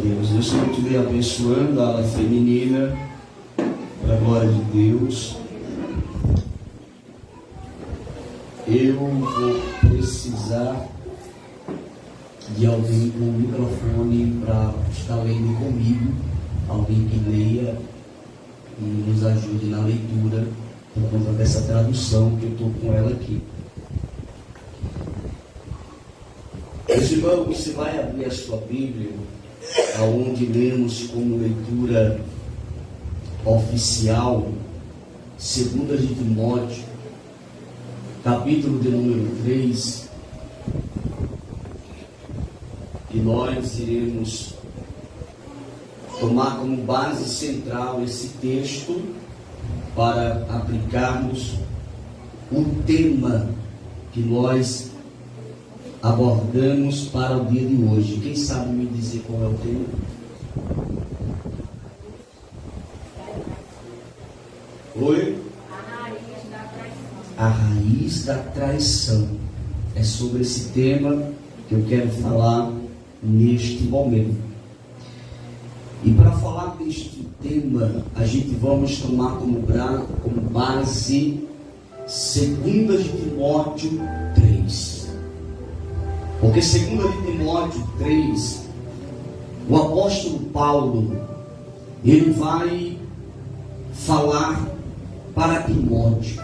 Deus. Deus continue abençoando a ala feminina, para a glória de Deus. Eu vou precisar de alguém com o microfone para estar lendo comigo, alguém que leia e nos ajude na leitura, por conta dessa tradução que eu estou com ela aqui. Meus irmãos, você vai abrir a sua Bíblia, aonde lemos como leitura oficial 2 de Timóteo, capítulo de número 3, e nós iremos tomar como base central esse texto para aplicarmos o tema que nós abordamos para o dia de hoje. Quem sabe me dizer qual é o tema? Oi? A raiz da traição. É sobre esse tema que eu quero falar neste momento. E para falar deste tema, a gente vamos tomar como base 2 de Timóteo 3. Porque 2 de Timóteo 3, o apóstolo Paulo, ele vai falar para Timóteo.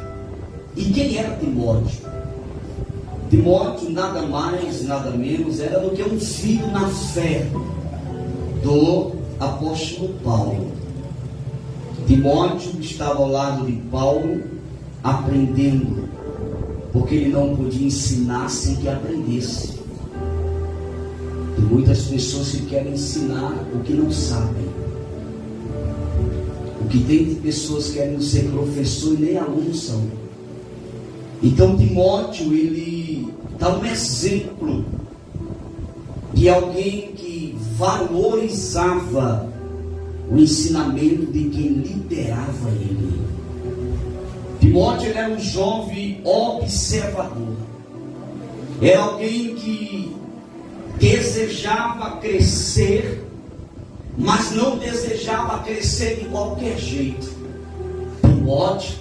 E quem era Timóteo? Timóteo nada mais, nada menos era do que um filho na fé do apóstolo Paulo. Timóteo estava ao lado de Paulo aprendendo, porque ele não podia ensinar sem que aprendesse. Tem muitas pessoas que querem ensinar o que não sabem. O que tem de pessoas que querem ser professor e nem alunos são. Então Timóteo, ele dá um exemplo de alguém que valorizava o ensinamento de quem liderava ele. Timóteo, ele era um jovem observador. Era alguém que desejava crescer, mas não desejava crescer de qualquer jeito. Timóteo,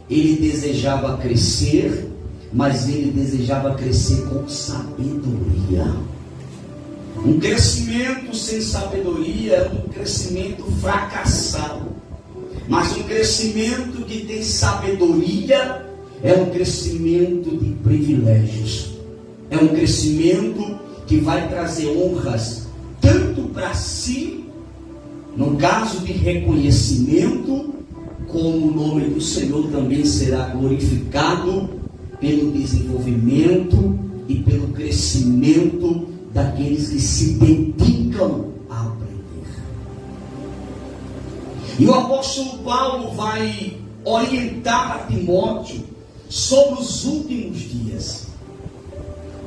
ele desejava crescer, mas ele desejava crescer com sabedoria. Um crescimento sem sabedoria é um crescimento fracassado. Mas um crescimento que tem sabedoria é um crescimento de privilégios. É um crescimento que vai trazer honras tanto para si, no caso de reconhecimento, como o nome do Senhor também será glorificado pelo desenvolvimento e pelo crescimento daqueles que se dedicam a aprender. E o apóstolo Paulo vai orientar a Timóteo sobre os últimos dias,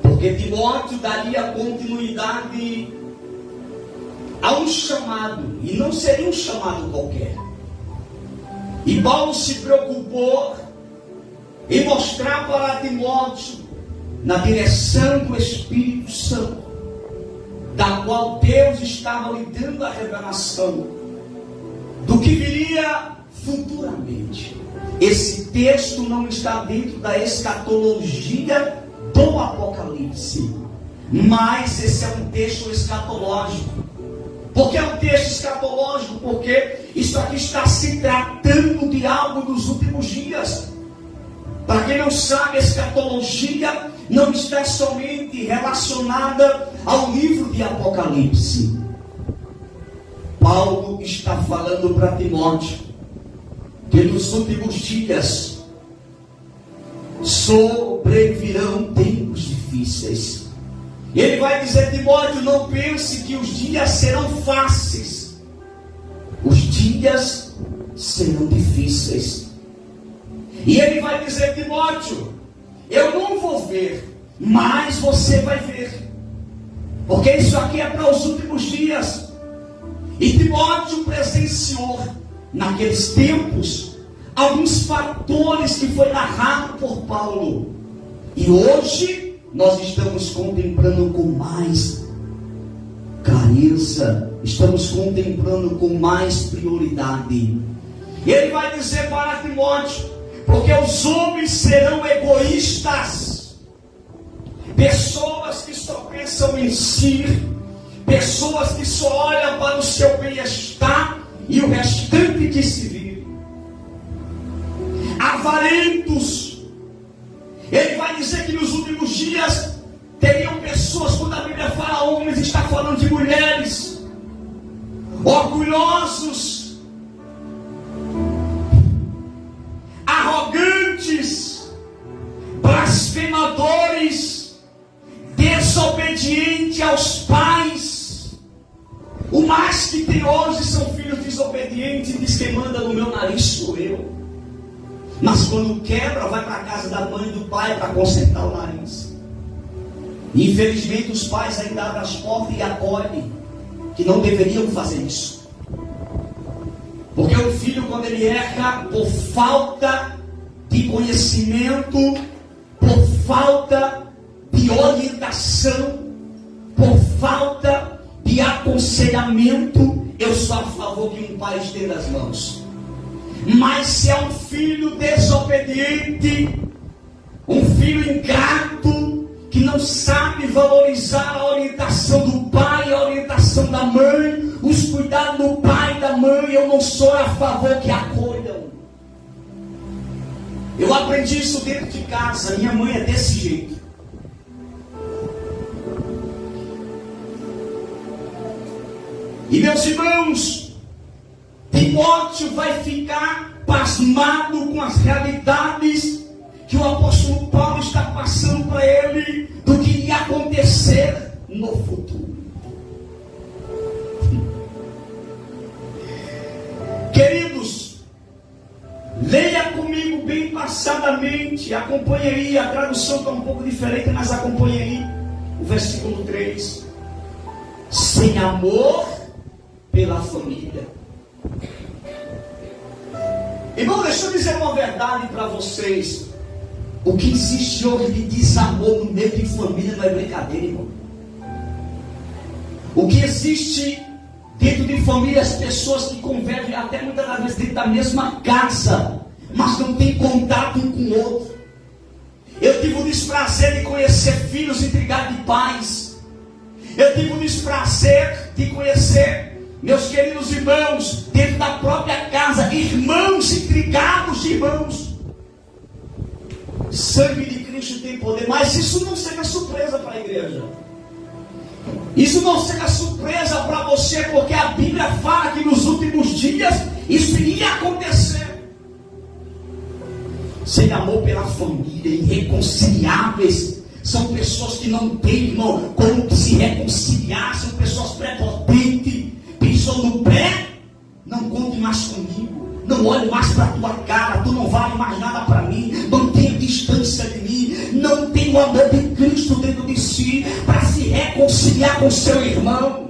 porque Timóteo daria continuidade a um chamado, e não seria um chamado qualquer. E Paulo se preocupou em mostrar para Timóteo, na direção do Espírito Santo, da qual Deus estava lhe dando a revelação do que viria futuramente. Esse texto não está dentro da escatologia do Apocalipse, mas esse é um texto escatológico. Por que é um texto escatológico? Porque isso aqui está se tratando de algo dos últimos dias. Para quem não sabe, a escatologia não está somente relacionada ao livro de Apocalipse. Paulo está falando para Timóteo que nos últimos dias sobrevirão tempos difíceis. Ele vai dizer: Timóteo, não pense que os dias serão fáceis. Os dias serão difíceis. E ele vai dizer: Timóteo, eu não vou ver, mas você vai ver. Porque isso aqui é para os últimos dias. E Timóteo presenciou, naqueles tempos, alguns fatores que foi narrado por Paulo. E hoje nós estamos contemplando com mais clareza estamos contemplando com mais prioridade. Ele vai dizer para Timóteo: porque os homens serão egoístas, pessoas que só pensam em si, pessoas que só olham para o seu bem-estar e o restante que se vive, avarentos. Ele vai dizer que nos últimos dias teriam pessoas, quando a Bíblia fala homens, está falando de mulheres, orgulhosos, arrogantes, blasfemadores, desobedientes aos pais. O mais que tem hoje são filhos desobedientes. Diz: quem manda no meu nariz sou eu. Mas quando quebra, vai para a casa da mãe e do pai para consertar o nariz. E infelizmente os pais ainda abrem as portas e acolhem, que não deveriam fazer isso. Porque o filho, quando ele erra por falta de conhecimento, por falta de orientação, por falta de aconselhamento, eu sou a favor que um pai estenda as mãos. Mas se é um filho desobediente, um filho ingrato, que não sabe valorizar a orientação do pai, a orientação da mãe, os cuidados do pai e da mãe, eu não sou a favor que acolham. Eu aprendi isso dentro de casa. Minha mãe é desse jeito. E meus irmãos, Timóteo vai ficar pasmado com as realidades que o apóstolo Paulo está passando para ele, do que iria acontecer no futuro. Queridos, leia comigo bem passadamente, acompanhe aí, a tradução está um pouco diferente, mas acompanhe aí o versículo 3. Sem amor pela família. Irmão, deixa eu dizer uma verdade para vocês. O que existe hoje de desamor no meio de família não é brincadeira, irmão. O que existe dentro de família, as pessoas que convivem até muitas vezes dentro da mesma casa, mas não tem contato um com o outro. Eu tive o desprazer de conhecer filhos intrigados de pais. Eu tive o desprazer de conhecer, meus queridos irmãos, dentro da própria casa, irmãos intrigados de irmãos. Sangue de Cristo tem poder, mas isso não seja surpresa para a igreja. Isso não seja surpresa para você, porque a Bíblia fala que nos últimos dias isso iria acontecer. Sem amor pela família, irreconciliáveis. São pessoas que não têm, irmão, como se reconciliar. São pessoas prepotentes. Pisou no pé, não conte mais comigo. Não olhe mais para a tua cara. Tu não vale mais nada para mim. Mantenha distância de mim. Não tem o amor de Cristo dentro de si para se reconciliar com seu irmão.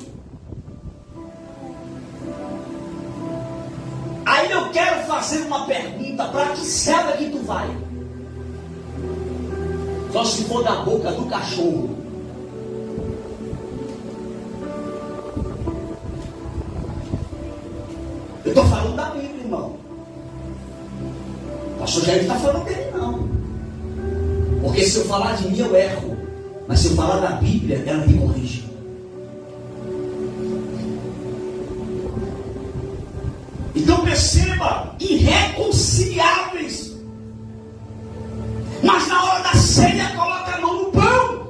Aí eu quero fazer uma pergunta: para que cela que tu vai? Só se for da boca do cachorro. Eu estou falando da Bíblia, irmão. O pastor Jair não está falando dele, não. Porque se eu falar de mim, eu erro. Mas se eu falar da Bíblia, ela me corrige. Então perceba, irreconciliáveis. Mas na hora da ceia, coloca a mão no pão.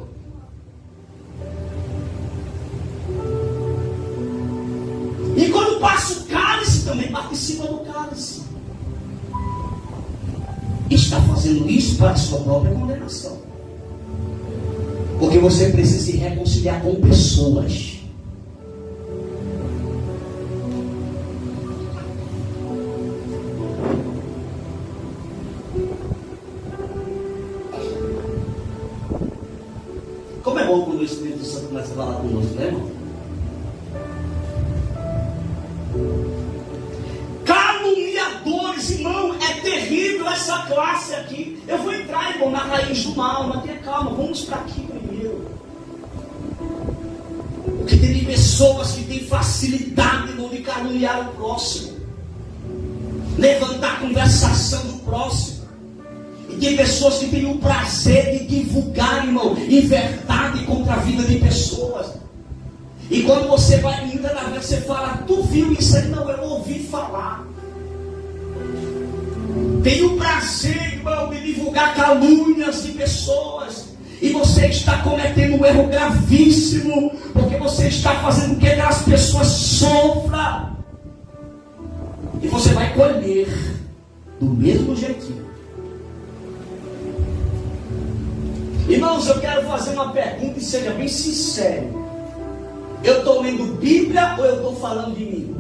E quando passa o cálice, também participa do cálice. Está fazendo isso para a sua própria condenação. Porque você precisa se reconciliar com pessoas. Como é bom quando o Espírito Santo começa a falar conosco, né, irmão? Caluniadores, irmão, é terrível essa classe aqui. Eu vou entrar, irmão, na raiz do mal, mas tenha calma, vamos para aqui primeiro. Porque tem pessoas que têm facilidade, irmão, de caluniar o próximo, levantar a conversação do próximo. E tem pessoas que têm o prazer de divulgar, irmão, inverdade contra a vida de pessoas. E quando você vai, muitas das vezes você fala, tu viu isso aí? Não, eu ouvi falar. Tem o prazer, irmão, de divulgar calúnias de pessoas. E você está cometendo um erro gravíssimo, porque você está fazendo com que aquelas pessoas sofram. E você vai colher do mesmo jeitinho. Irmãos, eu quero fazer uma pergunta e seja bem sincero. Eu estou lendo Bíblia ou eu estou falando de mim?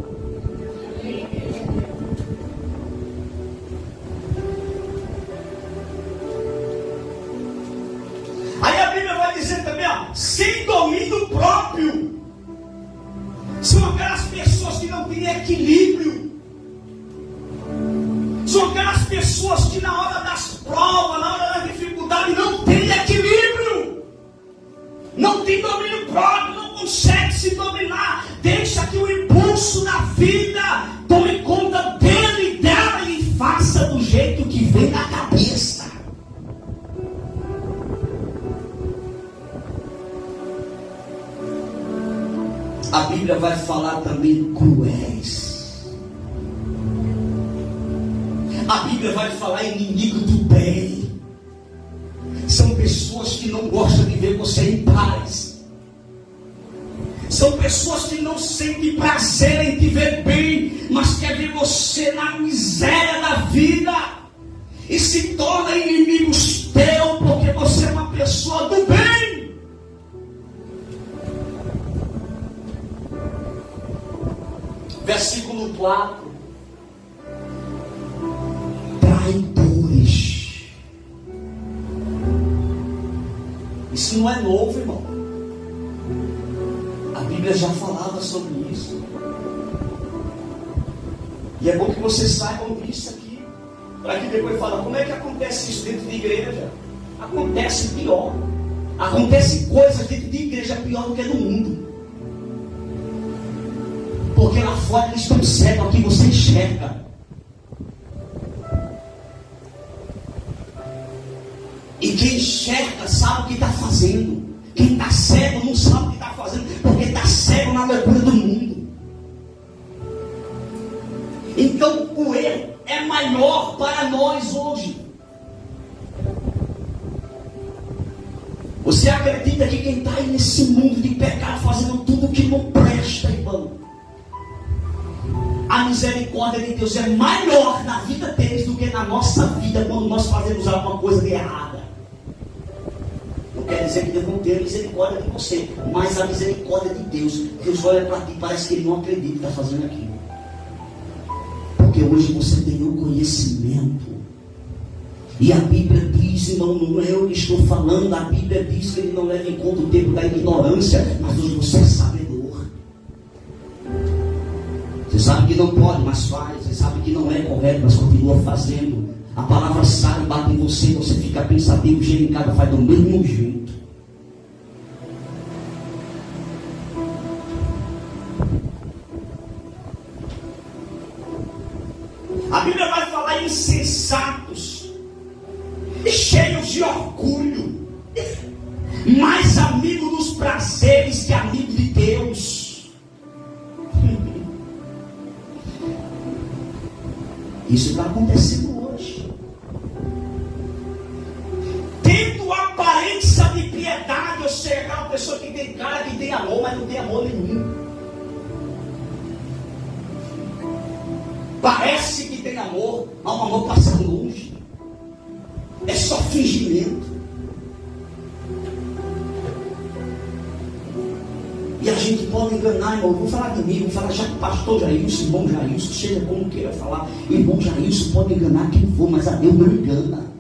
Aí a Bíblia vai dizer também, ó, sem domínio próprio. São aquelas pessoas que não têm equilíbrio. São aquelas pessoas que na hora das provas, na hora da dificuldade, não têm equilíbrio. Não tem domínio próprio, não consegue se dominar. Deixa que o impulso da vida tome conta dele e dela e faça do jeito que vem na cabeça. A Bíblia vai falar também cruéis. A Bíblia vai falar inimigo do bem. São pessoas que não gostam de ver você em paz. São pessoas que não sentem prazer em te ver bem, mas quer ver você na miséria da vida. E se torna inimigos teus, porque você é uma pessoa do bem. Versículo 4. Traidores. Isso não é novo, irmão. A Bíblia já falava sobre isso. E é bom que vocês saibam disso aqui, para que depois falem, como é que acontece isso dentro de igreja? Acontece pior. Acontece coisas dentro de igreja pior do que no mundo. Porque lá fora eles estão cegos, aqui você enxerga. E quem enxerga sabe o que está fazendo. Quem está cego não sabe o que está fazendo, porque está cego na loucura do mundo. Então o erro é maior para nós hoje. Você acredita que quem está aí nesse mundo de pecado, fazendo tudo que não presta, irmão, a misericórdia de Deus é maior na vida deles do que na nossa vida, quando nós fazemos alguma coisa de errada? Não quer dizer que Deus não tenha misericórdia de você, mas a misericórdia de Deus, Deus olha para ti, parece que Ele não acredita que está fazendo aquilo. Porque hoje você tem o conhecimento. E a Bíblia diz, irmão, não é eu que estou falando, a Bíblia diz que Ele não leva em conta o tempo da ignorância, mas hoje você é sabedor. Você sabe que não pode, mas faz. Você sabe que não é correto, mas continua fazendo. A palavra sai, bate em você, você fica pensativo, chega em casa, faz do mesmo jeito. A Bíblia vai falar insensatos, cheios de orgulho, mais amigo dos prazeres que amigo de Deus. Isso está acontecendo hoje. Tendo aparência de piedade, ou seja, aquela pessoa que tem cara que tem amor, mas não tem amor nenhum. Parece que tem amor, mas o amor passa longe. É só fingimento. E a gente pode enganar, irmão. Vou falar de mim, vou falar já pastor Jailson, irmão Jailson, seja como queira falar. Irmão Jailson pode enganar quem for, mas a Deus não engana.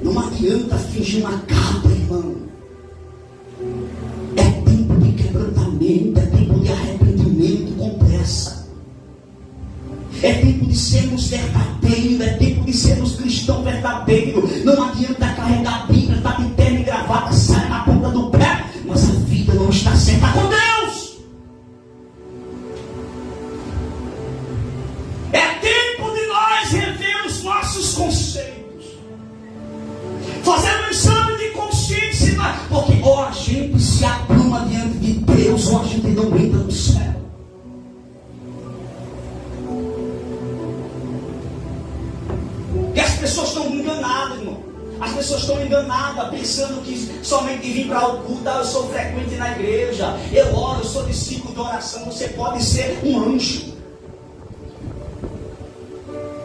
Não adianta fingir uma capa, irmão. É tempo de quebrantamento, é tempo de arrependimento com pressa. É tempo de sermos verdadeiros, é tempo de sermos cristãos verdadeiros. Não adianta carregar a Bíblia, está de terno e gravata, sai na ponta do aguenta no céu. Que as pessoas estão enganadas, irmão. As pessoas estão enganadas, pensando que somente vir para o culto, eu sou frequente na igreja, eu oro, eu sou discípulo de oração. Você pode ser um anjo,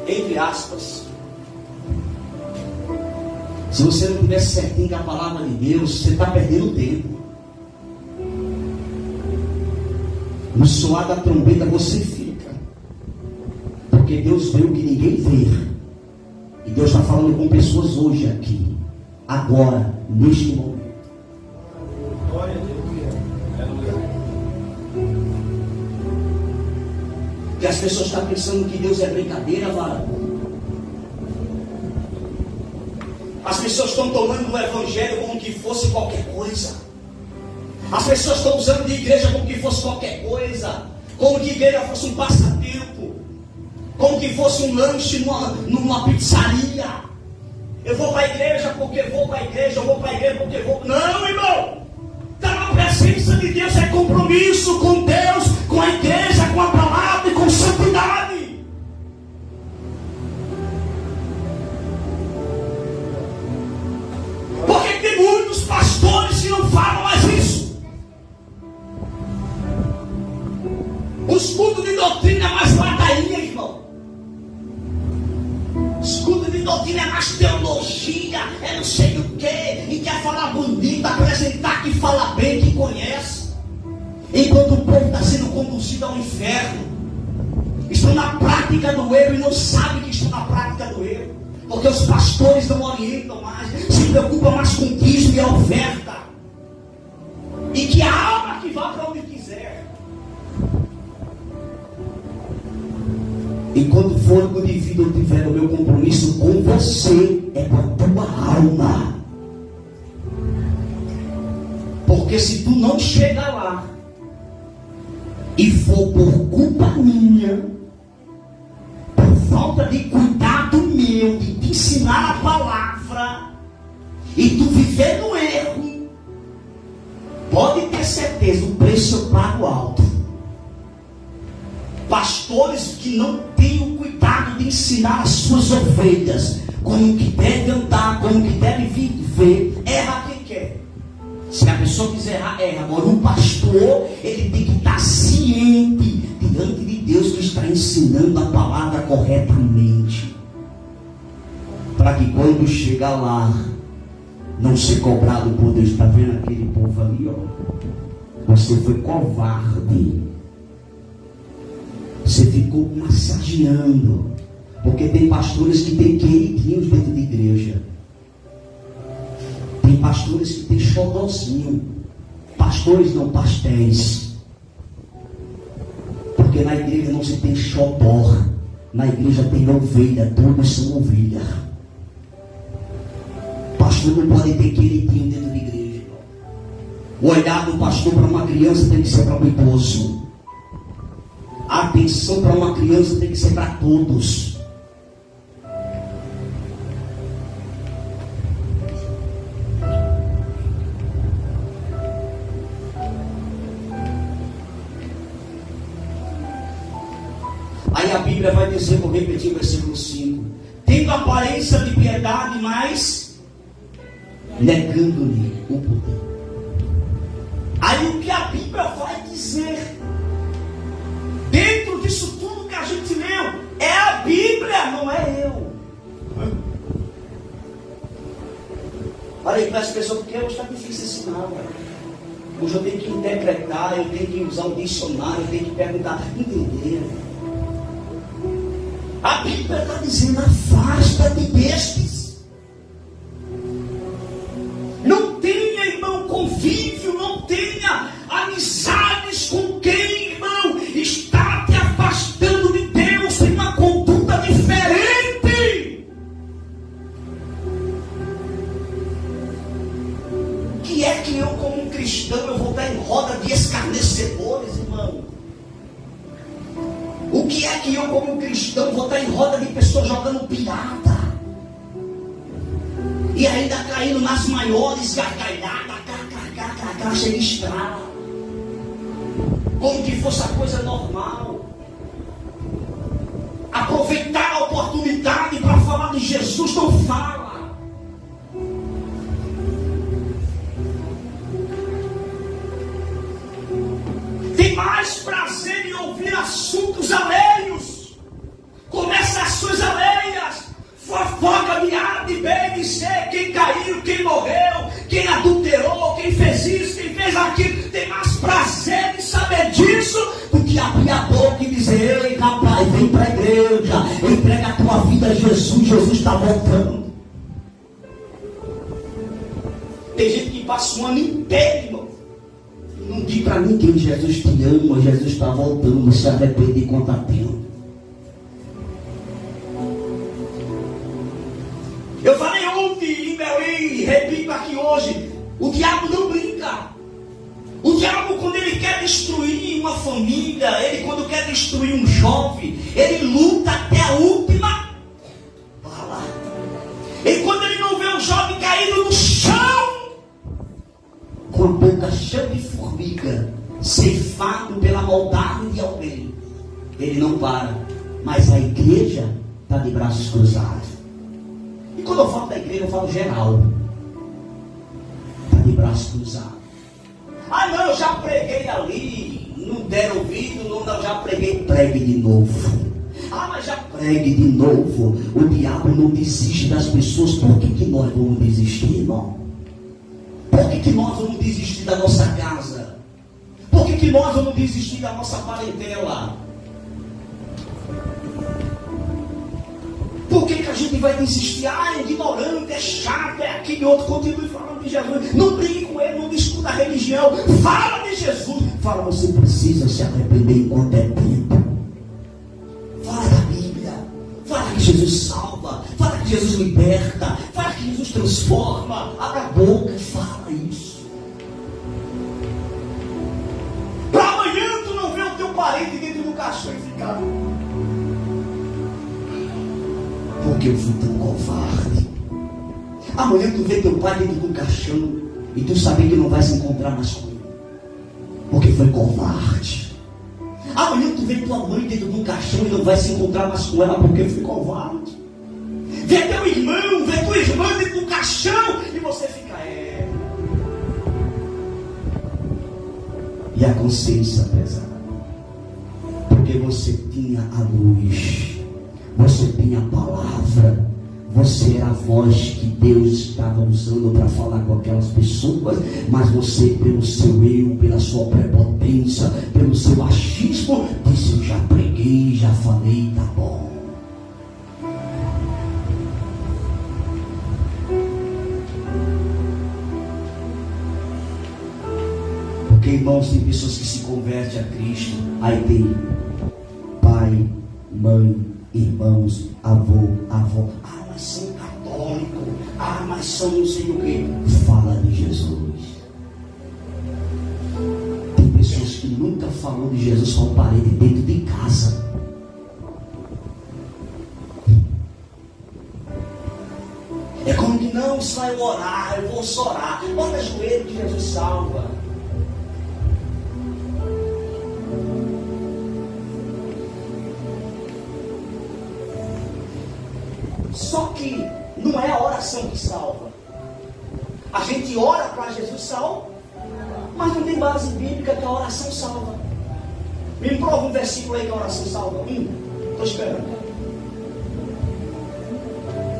entre aspas. Se você não estiver certinho com a palavra de Deus, você está perdendo tempo. No soar da trombeta você fica, porque Deus vê o que ninguém vê. E Deus está falando com pessoas hoje aqui, agora, neste momento. Glória a Deus. Que as pessoas estão pensando que Deus é brincadeira, varão. As pessoas estão tomando o evangelho como que fosse qualquer coisa. As pessoas estão usando de igreja como que fosse qualquer coisa. Como que igreja fosse um passatempo. Como que fosse um lanche numa pizzaria. Eu vou para a igreja porque vou para a igreja. Eu vou para a igreja porque vou. Não, irmão. Está na presença de Deus. É compromisso com Deus, com a igreja, com a palavra e com santidade. Porque tem muitos pastores que não falam mais isso. Os cultos de doutrina é mais ladainha, irmão. Os cultos de doutrina é mais teologia, é não sei o que, e quer falar bonito, apresentar que fala bem, que conhece. Enquanto o povo está sendo conduzido ao inferno, estão na prática do erro e não sabem que estão na prática do erro. Porque os pastores não orientam mais, se preocupam mais com o dízimo e a oferta. E que a alma que vá para onde quiser. Enquanto o fôlego de vida eu tiver o meu compromisso com você, é com a tua alma. Porque se tu não chegar lá, e for por culpa minha, por falta de cuidado meu, de te ensinar a palavra, e tu viver no erro, pode ter certeza, o preço eu pago alto. Pastores que não têm o cuidado de ensinar as suas ovelhas como que deve andar, como que deve viver, erra quem quer. Se a pessoa quiser errar, erra. Agora um pastor, ele tem que estar ciente diante de Deus que está ensinando a palavra corretamente, para que quando chegar lá, não ser cobrado por Deus. Está vendo aquele povo ali, ó? Você foi covarde. Você ficou massageando. Porque tem pastores que têm queridinhos dentro de igreja. Tem pastores que têm xodózinho. Pastores não, pastéis. Porque na igreja não se tem xodó. Na igreja tem ovelha. Todos são ovelha. Pastor não pode ter queridinho dentro de igreja. O olhar do pastor para uma criança tem que ser para o idoso. A atenção para uma criança tem que ser para todos. Aí a Bíblia vai dizer, vou repetir o versículo 5: tendo aparência de piedade, mas negando-lhe o poder. Aí o que a Bíblia vai dizer? Dentro disso tudo que a gente leu, é a Bíblia, não é eu. Olha aí para as pessoas, porque hoje está difícil ensinar, cara. Hoje eu tenho que interpretar, eu tenho que usar um dicionário, eu tenho que perguntar, entender. A Bíblia está dizendo, afasta-te destes. Não tenha, irmão, convívio, não tenha amizades com quem, irmão, está te afastando de Deus, tem uma conduta diferente. Que é que eu, como um cristão, eu vou estar em roda de escarnecedores, irmão? O que é que eu, como um cristão, vou estar em roda de pessoas jogando piada? E ainda caindo nas maiores gargalhadas, chega estrada. como que fosse a coisa normal. Aproveitar a oportunidade para falar de Jesus, não fala. Tem mais prazer em ouvir assuntos alheios, conversações alheias, fofoca de A, de B, de C, quem caiu, quem morreu, quem adulterou, quem fez isso, quem fez aquilo. Tem mais prazer em saber disso do que abrir a boca e dizer: ei, rapaz, vem para a igreja, entrega a tua vida a Jesus, Jesus está voltando. Tem gente que passa um ano inteiro, irmão, e não diz para ninguém: Jesus te ama, Jesus está voltando, se arrepende enquanto há tempo. Eu falei ontem em Belém, repito aqui hoje: o diabo não brinca. O diabo, quando ele quer destruir uma família, ele quando quer destruir um jovem, ele luta até a última bala. E quando ele não vê o jovem caído no chão, com a boca cheia de formiga, ceifado pela maldade de alguém, ele não para. Mas a igreja está de braços cruzados. E quando eu falo da igreja, eu falo geral. Está de braços cruzados. Ah não, eu já preguei ali, não deram ouvido, não, já preguei, pregue de novo. Ah, mas já pregue de novo. O diabo não desiste das pessoas. Por que nós vamos desistir, irmão? Por que nós vamos desistir da nossa casa? Por que nós vamos desistir da nossa parentela? Por que a gente vai desistir? Ah, é ignorante, é chato, é aquele outro. Continue falando de Jesus. Não brigue com ele, não discuta a religião. Fala de Jesus. Fala, você precisa se arrepender enquanto é tempo. Fala da Bíblia. Fala que Jesus salva. Fala que Jesus liberta. Fala que Jesus transforma. Abra a boca e fala isso. Para amanhã tu não ver o teu parente dentro do caixão e ficar: porque eu fui tão covarde. Amanhã tu vê teu pai dentro do caixão e tu sabe que não vai se encontrar mais com ele, porque foi covarde. Amanhã tu vê tua mãe dentro do caixão e não vai se encontrar mais com ela, porque foi covarde. Vê teu irmão, vê tua irmã dentro do caixão e você fica: E a consciência pesada, porque você tinha a luz, você tinha a palavra, você era a voz que Deus estava usando para falar com aquelas pessoas, mas você, pelo seu eu, pela sua prepotência, pelo seu achismo, disse: eu já preguei, já falei, tá bom. Porque, irmãos, tem pessoas que se convertem a Cristo, aí tem pai, mãe, irmãos, avô. Ah, mas são católicos. Ah, mas são não sei o que. Fala de Jesus. Tem pessoas que nunca falou de Jesus com a parede dentro de casa. É como que: não, só eu orar, eu vou só orar. Bota joelho que Jesus salva. Só que não é a oração que salva. A gente ora para Jesus salva, mas não tem base bíblica que a oração salva. Me prova um versículo aí que a oração salva. Estou esperando.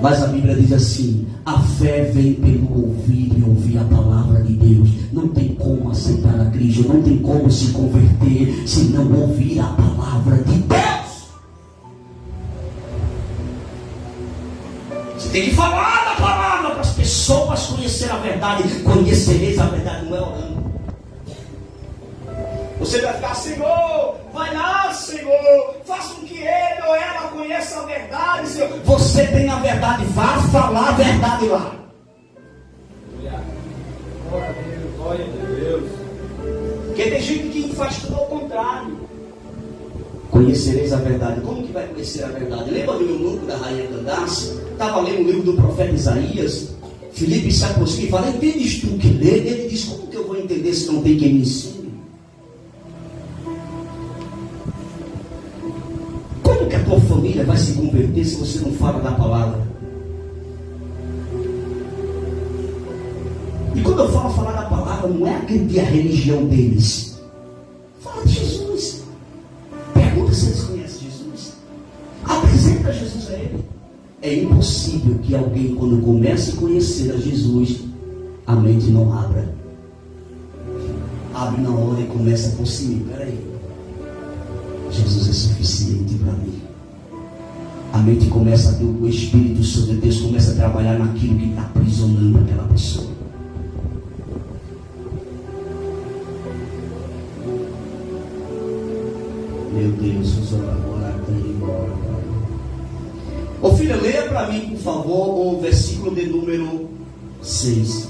Mas a Bíblia diz assim: a fé vem pelo ouvir e ouvir a palavra de Deus. Não tem como aceitar a Cristo, não tem como se converter se não ouvir a palavra de Deus. Tem que falar da palavra para as pessoas conhecerem a verdade. Conhecereis a verdade, não é orando. Você vai ficar: Senhor, vai lá, Senhor, faça com que ele ou ela conheça a verdade, Senhor. Você tem a verdade, vá falar a verdade lá. Glória a Deus. Porque tem gente que faz tudo ao contrário. Conhecereis a verdade. Como que vai conhecer a verdade? Lembra do eunuco da rainha Candace? Estava lendo o livro do profeta Isaías. Filipe se aproxima e fala: entendes tu que lê? Ele diz: como que eu vou entender se não tem quem me ensine? Como que a tua família vai se converter se você não fala da palavra? E quando eu falo falar da palavra, não é agredir a religião deles. Fala de Jesus. Pergunta se eles conhecem Jesus. Apresenta Jesus a ele. É impossível que alguém, quando comece a conhecer a Jesus, a mente não abra. Abre na hora e começa a consumir. Peraí, Jesus é suficiente para mim. A mente começa a ter o Espírito Santo de Deus, começa a trabalhar naquilo que está aprisionando aquela pessoa. Meu Deus, o Senhor agora está indo embora. Ô filha, leia para mim, por favor, o versículo de número 6.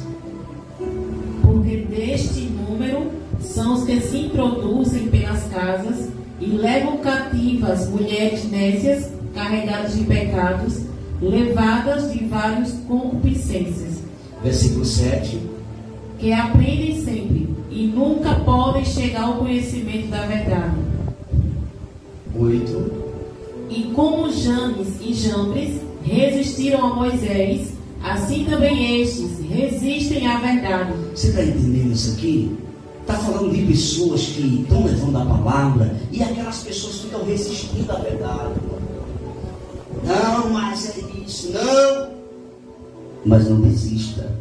Porque deste número são os que se introduzem pelas casas e levam cativas mulheres nécias, carregadas de pecados, levadas de várias concupiscências. Versículo 7. Que aprendem sempre e nunca podem chegar ao conhecimento da verdade. 8. E como Janes e Jambres resistiram a Moisés, assim também estes resistem à verdade. Você está entendendo isso aqui? Está falando de pessoas que estão levando a palavra e aquelas pessoas que estão resistindo à verdade. Não, mas é isso, não. Mas não desista.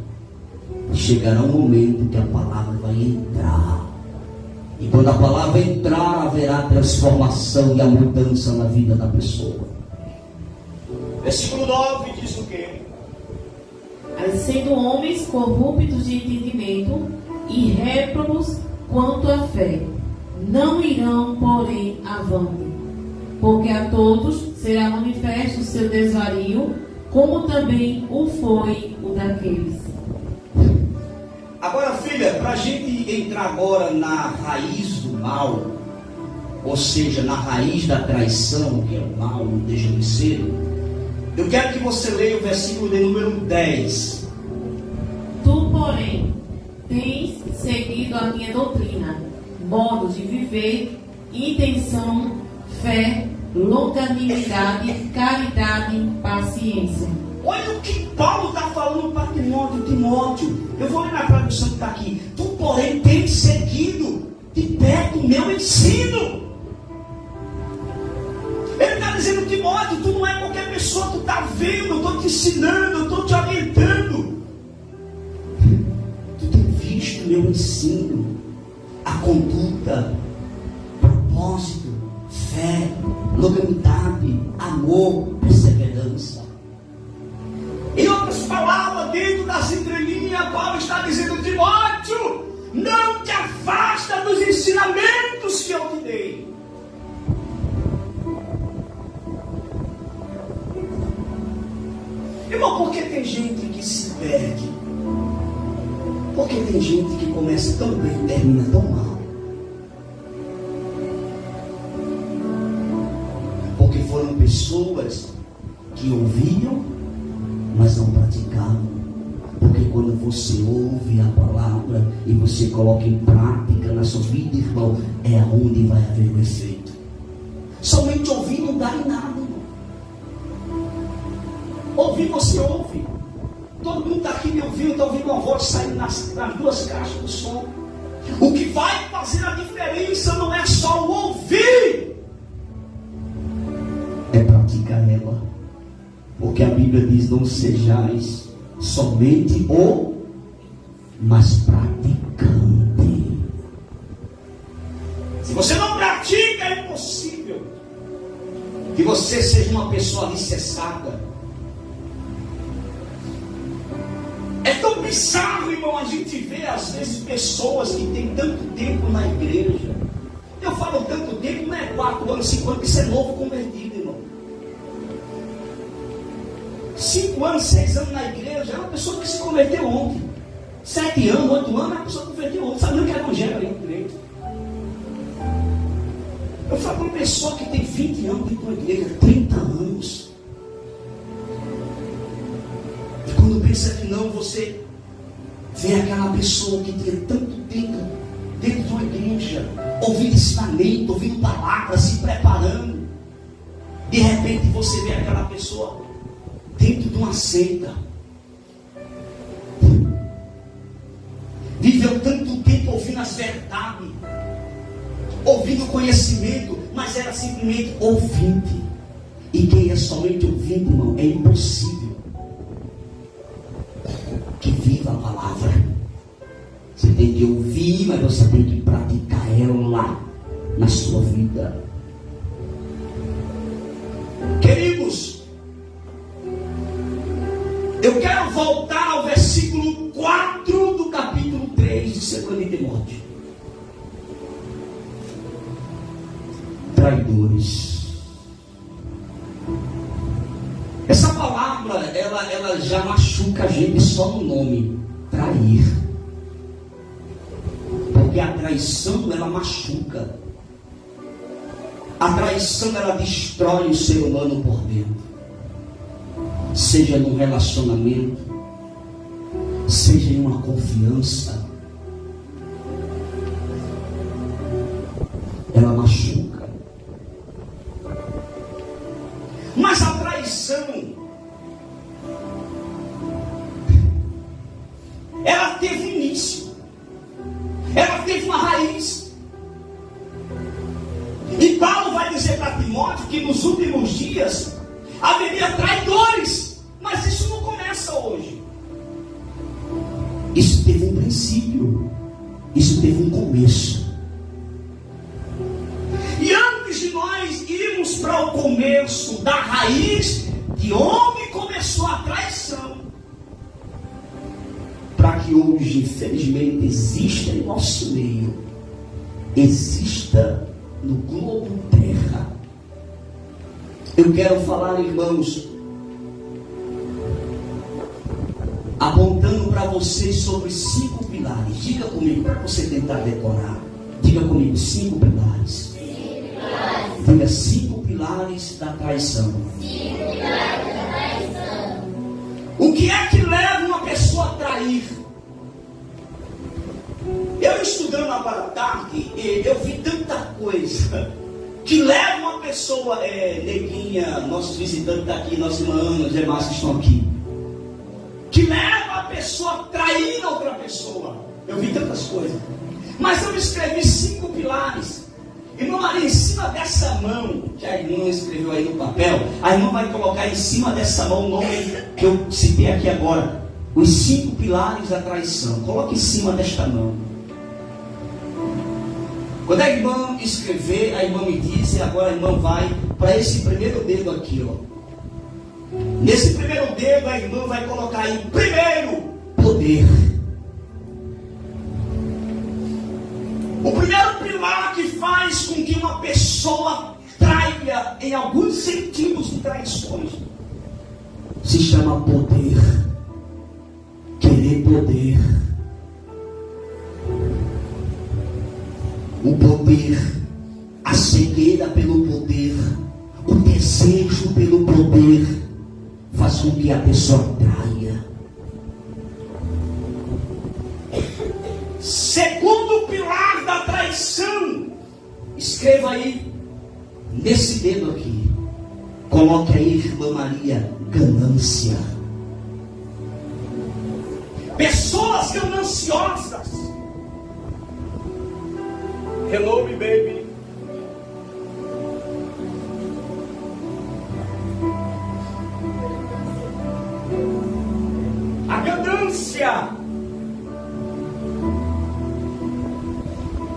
Chegará um momento que a palavra vai entrar. E quando a palavra entrar, haverá transformação e a mudança na vida da pessoa. Versículo 9 diz o quê? Sendo homens corruptos de entendimento e réprobos quanto à fé, não irão, porém, avante, porque a todos será manifesto o seu desvario, como também o foi o daqueles. Agora, filha, para a gente entrar agora na raiz do mal, ou seja, na raiz da traição, que é o mal, não deixa de ser, eu quero que você leia o versículo de número 10. Tu, porém, tens seguido a minha doutrina, modo de viver, intenção, fé, longanimidade, caridade, paciência. Olha o que Paulo está falando para Timóteo. Eu vou ler na tradução que está aqui. Tu, porém, tens seguido de perto o meu ensino. Ele está dizendo, Timóteo, tu não é qualquer pessoa, tu está vendo, eu estou te ensinando, eu estou te orientando. Tu tem visto o meu ensino, a conduta, propósito, fé, longanimidade, amor, perseverança. Em outras palavras, dentro das entrelinhas, Paulo está dizendo, Timóteo, não te afasta dos ensinamentos que eu te dei. Irmão, por que tem gente que se perde? Porque tem gente que começa tão bem e termina tão mal. Porque foram pessoas que ouviam, mas não praticavam. Porque quando você ouve a palavra e você coloca em prática na sua vida, irmão, é aonde vai haver o efeito. Somente ouvir não dá em nada, irmão. Ouvir você ouve. Todo mundo está aqui me ouvindo, está ouvindo uma voz saindo nas duas caixas do som. O que vai fazer a diferença não é só o ouvir, é praticar ela. Porque a Bíblia diz, não sejais somente mas praticante. Se você não pratica, é impossível que você seja uma pessoa alicerçada. É tão bizarro, irmão, a gente vê às vezes pessoas que têm tanto tempo na igreja. Eu falo tanto tempo, não é 4 anos, 5 anos, isso é novo convertido, irmão. 5 anos, 6 anos na igreja, é uma pessoa que se converteu ontem. 7 anos, 8 anos, é uma pessoa que converteu ontem. Sabe o que é evangelho ali direito? Eu falo com uma pessoa que tem 20 anos dentro da igreja, 30 anos. E quando pensa que não, você vê aquela pessoa que tem tanto tempo dentro de uma igreja, ouvindo ensinamento, ouvindo palavras, se preparando. De repente você vê aquela pessoa dentro de uma seita. Viveu tanto tempo ouvindo as verdades, ouvindo conhecimento, mas era simplesmente ouvinte. E quem é somente ouvinte, irmão, é impossível que viva a palavra. Você tem que ouvir, mas você tem que praticar ela na sua vida. Queridos, eu quero voltar ao versículo 4 do capítulo 3 de 2 Timóteo. Traidores. Essa palavra, ela já machuca a gente só no nome. Trair. Porque a traição, ela machuca. A traição, ela destrói o ser humano por dentro. Seja num relacionamento, seja em uma confiança, ela machuca. Mas a traição, ela teve um início, ela teve uma raiz. E Paulo vai dizer para Timóteo que nos últimos dias haveria traidores. Mas isso não começa hoje. Isso teve um princípio. Isso teve um começo. E antes de nós irmos para o começo da raiz, de onde começou a traição, para que hoje, infelizmente, exista em nosso meio, exista no globo terra. Eu quero falar, irmãos, apontando para vocês sobre 5 pilares. Diga comigo, para você tentar decorar. Diga comigo, 5 pilares. Diga 5 pilares da traição. 5 pilares da traição. O que é que leva uma pessoa a trair? Eu estudando agora à tarde, eu vi tanta coisa que leva uma pessoa, Neguinha, nossos visitantes está aqui, nossa irmã, os demais que estão aqui, que leva a pessoa a trair outra pessoa. Eu vi tantas coisas, mas eu escrevi 5 pilares. Irmão, ali em cima dessa mão, que a irmã escreveu aí no papel, a irmã vai colocar em cima dessa mão o nome que eu citei aqui agora, os 5 pilares da traição. Coloque em cima desta mão. Quando a irmã escrever, a irmã me diz, e agora a irmã vai para esse primeiro dedo aqui, ó. Nesse primeiro dedo, a irmã vai colocar aí, primeiro, poder. O primeiro pilar que faz com que uma pessoa traia em alguns sentidos de traições se chama poder. Querer poder. O poder, a cegueira pelo poder, o desejo pelo poder faz com que a pessoa traia. Segundo pilar da traição, escreva aí nesse dedo aqui, coloque aí, irmã Maria, ganância. Pessoas gananciosas. Hello, me baby. A ganância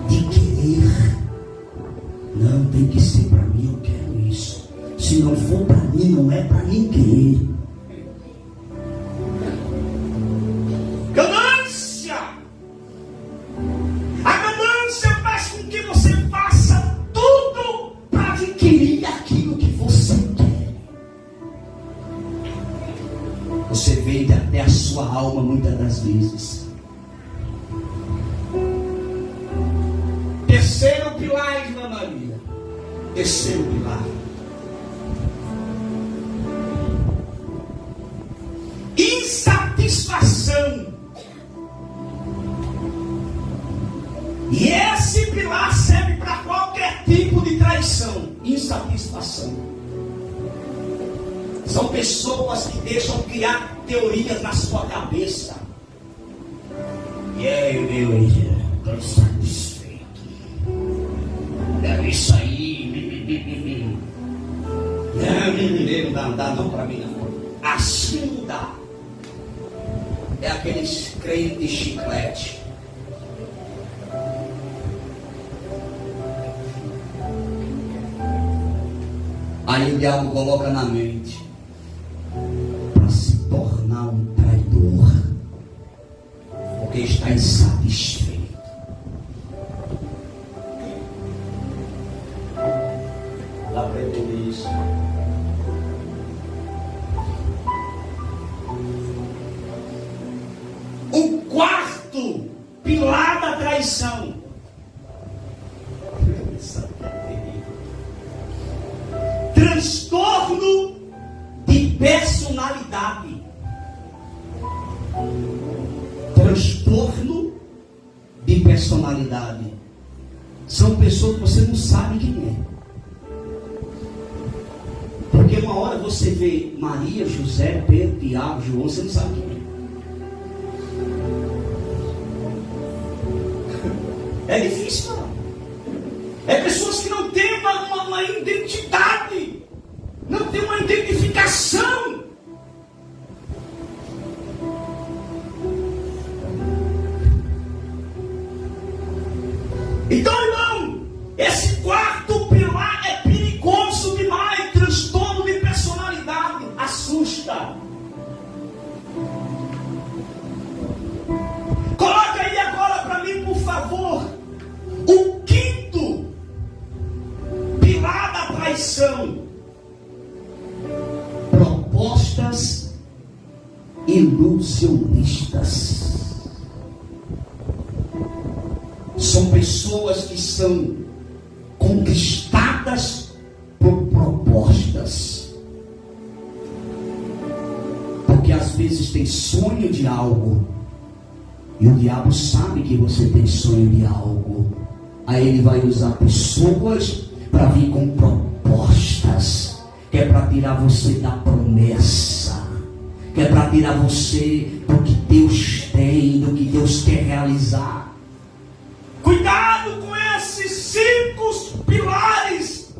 de querer. Não, tem que ser para mim, eu quero isso. Se não for para mim, não é para ninguém. Ganância. A ganância faz com que você faça tudo para adquirir aquilo que você quer. Você vende até a sua alma muitas das vezes. Terceiro pilar, irmã Maria. Terceiro pilar. Insatisfação. E esse pilar serve para qualquer tipo de traição. Insatisfação. São pessoas que deixam criar teorias na sua cabeça. E aí, meu irmão, estou insatisfeito. É isso aí. Não dá não para mim não. Assim não dá. É aqueles crentes de chiclete. Aí o diabo coloca na mente para se tornar um traidor, porque está insatisfeito. Dá para entender isso. O quarto pilar da traição. Transtorno de personalidade. Transtorno de personalidade. São pessoas que você não sabe quem é. Porque uma hora você vê Maria, José, Pedro, Tiago, João, você não sabe quem é. É difícil, não. É pessoas que não têm uma identidade, não têm uma identificação. Então, irmão, esse quarto pilar é perigoso demais. Transtorno de personalidade assusta. Coloca aí agora para mim, por favor, o quinto pilar da traição: propostas ilusionistas. São pessoas que são conquistadas por propostas, porque às vezes tem sonho de algo. E o diabo sabe que você tem sonho de algo. Aí ele vai usar pessoas para vir com propostas. Que é para tirar você da promessa. Que é para tirar você do que Deus tem, do que Deus quer realizar. Cuidado com esses 5 pilares.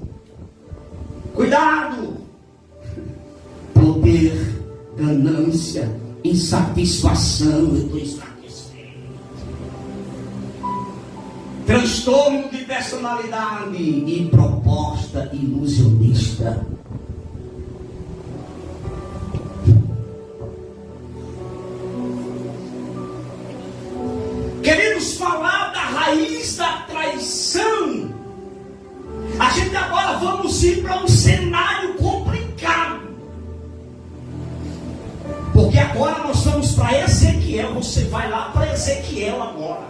Cuidado. Poder, ganância, insatisfação. Eu estou insatisfeito. Transtorno de personalidade e proposta ilusionista. Queremos falar da raiz da traição. A gente agora vamos ir para um cenário complicado. Porque agora nós vamos para Ezequiel. Você vai lá para Ezequiel agora.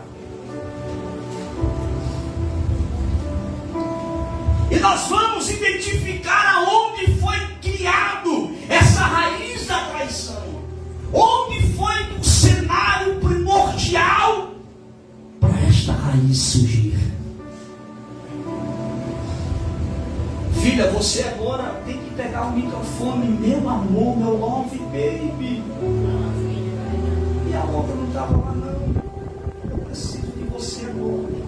E nós vamos identificar aonde foi criado essa raiz da traição. Onde foi o cenário primordial para esta raiz surgir. Filha, você agora tem que pegar o microfone. Meu amor, meu love baby. E a outra não estava lá não. Eu preciso de você agora.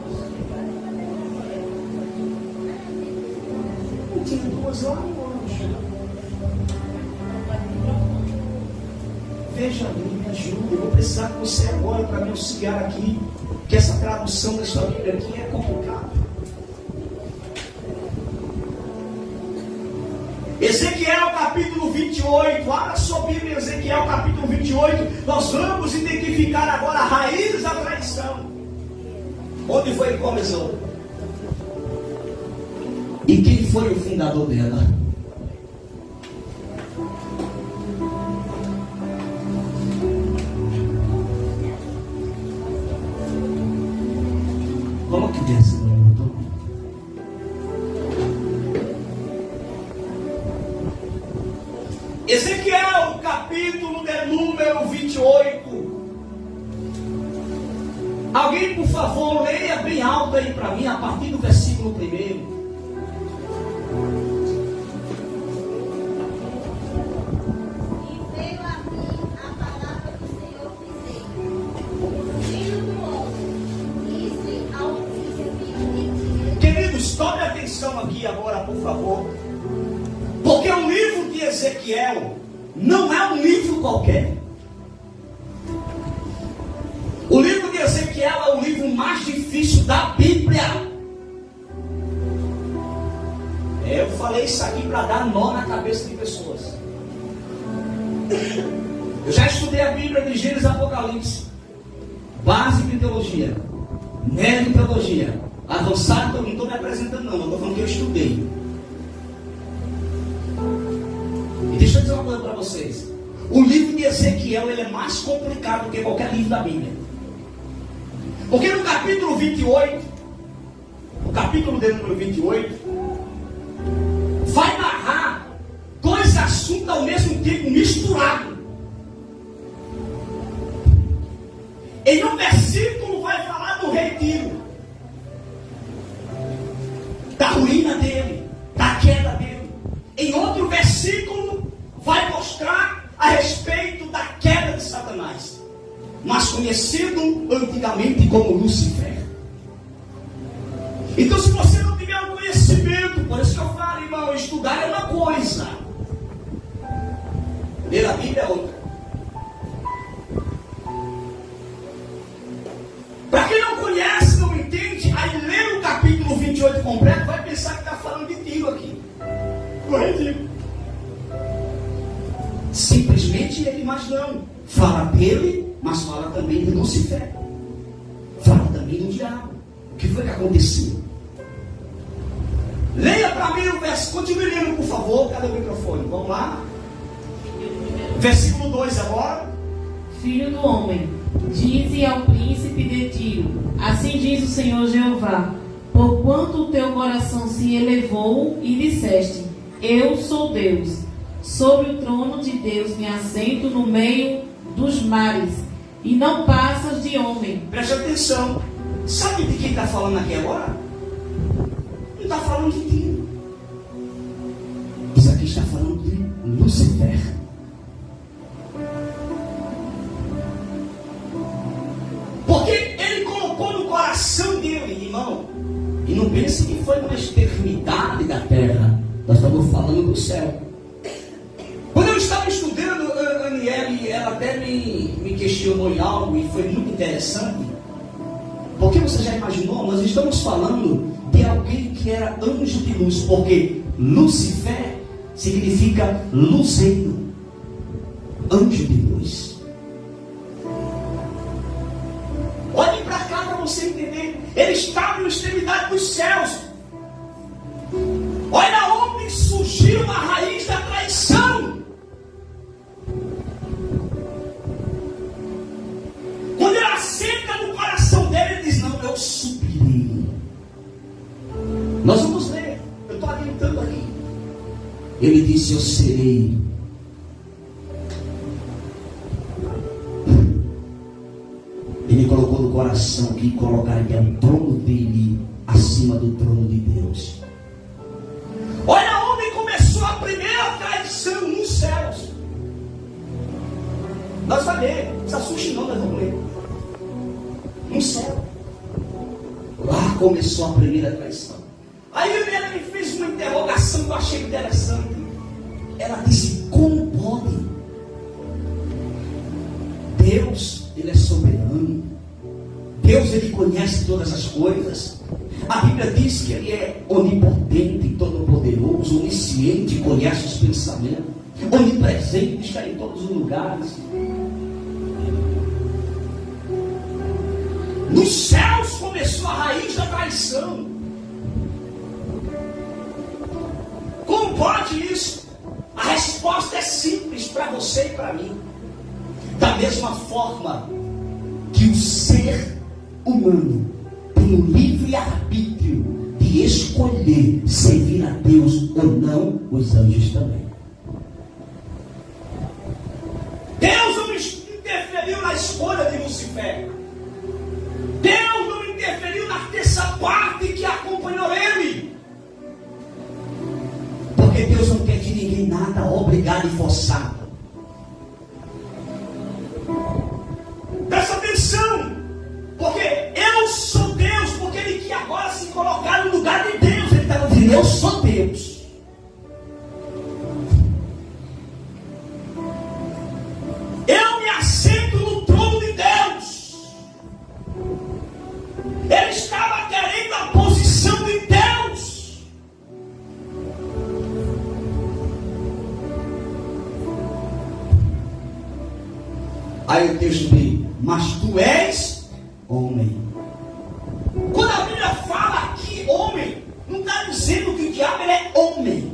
Tinha 2 lá, anjo. Veja ali, me ajuda. Eu vou precisar de você agora para me auxiliar aqui. Que essa tradução da sua Bíblia aqui é complicada. Ezequiel capítulo 28. Abra sua Bíblia, Ezequiel capítulo 28. Nós vamos identificar agora a raiz da traição. Onde foi que começou? E quem foi o fundador dela? Coloque desse minuto. Ezequiel, capítulo de número 28. Alguém, por favor, leia bem alto aí para mim, a partir do versículo 1. Ezequiel não é um livro qualquer. O livro de Ezequiel é o livro mais difícil da Bíblia. Eu falei isso aqui para dar nó na cabeça de pessoas. Eu já estudei a Bíblia de Gênesis e Apocalipse, básico em teologia, médio em teologia, avançado. Eu não estou me apresentando não, eu estou falando que eu estudei. E deixa eu dizer uma coisa para vocês. O livro de Ezequiel, ele é mais complicado do que qualquer livro da Bíblia. Porque no capítulo 28, o capítulo de número 28, vai narrar dois assuntos ao mesmo tempo misturados. Em um versículo vai falar do rei Tiro, da ruína dele, da queda dele. Em outro versículo vai mostrar a respeito da queda de Satanás, mas conhecido antigamente como Lúcifer. Então, se você não tiver um conhecimento, por isso que eu falo, irmão, estudar é uma coisa, ler a Bíblia é outra. Para quem não conhece, não entende, aí ler o capítulo 28 completo, vai pensar que está falando de Tiro aqui. Corretivo. Simplesmente ele, mas não. Fala dele, mas fala também de Lúcifer. Fala também do diabo. O que foi que aconteceu? Leia para mim o verso. Continue lendo, por favor. Cadê o microfone? Vamos lá. Versículo 2 agora. Filho do homem, dize ao príncipe de Tiro: assim diz o Senhor Jeová, porquanto o teu coração se elevou e disseste: eu sou Deus, sobre o trono de Deus me assento no meio dos mares, e não passas de homem. Preste atenção. Sabe de quem está falando aqui agora? Não está falando de Tiro. Isso aqui está falando de Lúcifer. Porque ele colocou no coração dele, irmão. E não pense que foi uma extremidade da terra. Nós estamos falando do céu. Quando eu estava estudando, a Aniele, ela até me questionou em algo e foi muito interessante. Porque você já imaginou? Nós estamos falando de alguém que era anjo de luz. Porque Lúcifer significa luzeiro, anjo de luz. Olhe para cá para você entender. Ele estava na extremidade dos céus. Olha onde surgiu a raiz da traição. Quando ele assenta no coração dele, ele diz: não, eu subirei. Nós vamos ler. Eu estou adiantando aqui. Ele disse: eu serei. Ele colocou no coração que colocaria o trono dele acima do trono de Deus. Olha onde começou a primeira traição, nos céus. Nós vamos ler, não se assuste não, nós vamos ler. No céu. Lá começou a primeira traição. Aí ela me fez uma interrogação que eu achei interessante. Ela disse: como pode? Deus, Ele é soberano. Deus, Ele conhece todas as coisas. A Bíblia diz que Ele é onipotente, todo-poderoso, onisciente, conhece os pensamentos, onipresente, está em todos os lugares. Nos céus começou a raiz da traição. Como pode isso? A resposta é simples para você e para mim. Da mesma forma que o ser humano tem o livre arbítrio de escolher servir a Deus ou não, os anjos também. Deus não interferiu na escolha de Lúcifer. Deus não interferiu na terça parte que acompanhou ele. Porque Deus não quer de ninguém nada obrigado e forçado. Presta atenção. Porque eu sou Deus. Porque ele quer agora se colocar no lugar de Deus. Ele está dizendo: eu sou Deus. Aí o texto diz: mas tu és homem. Quando a Bíblia fala aqui homem, não está dizendo que o diabo ele é homem.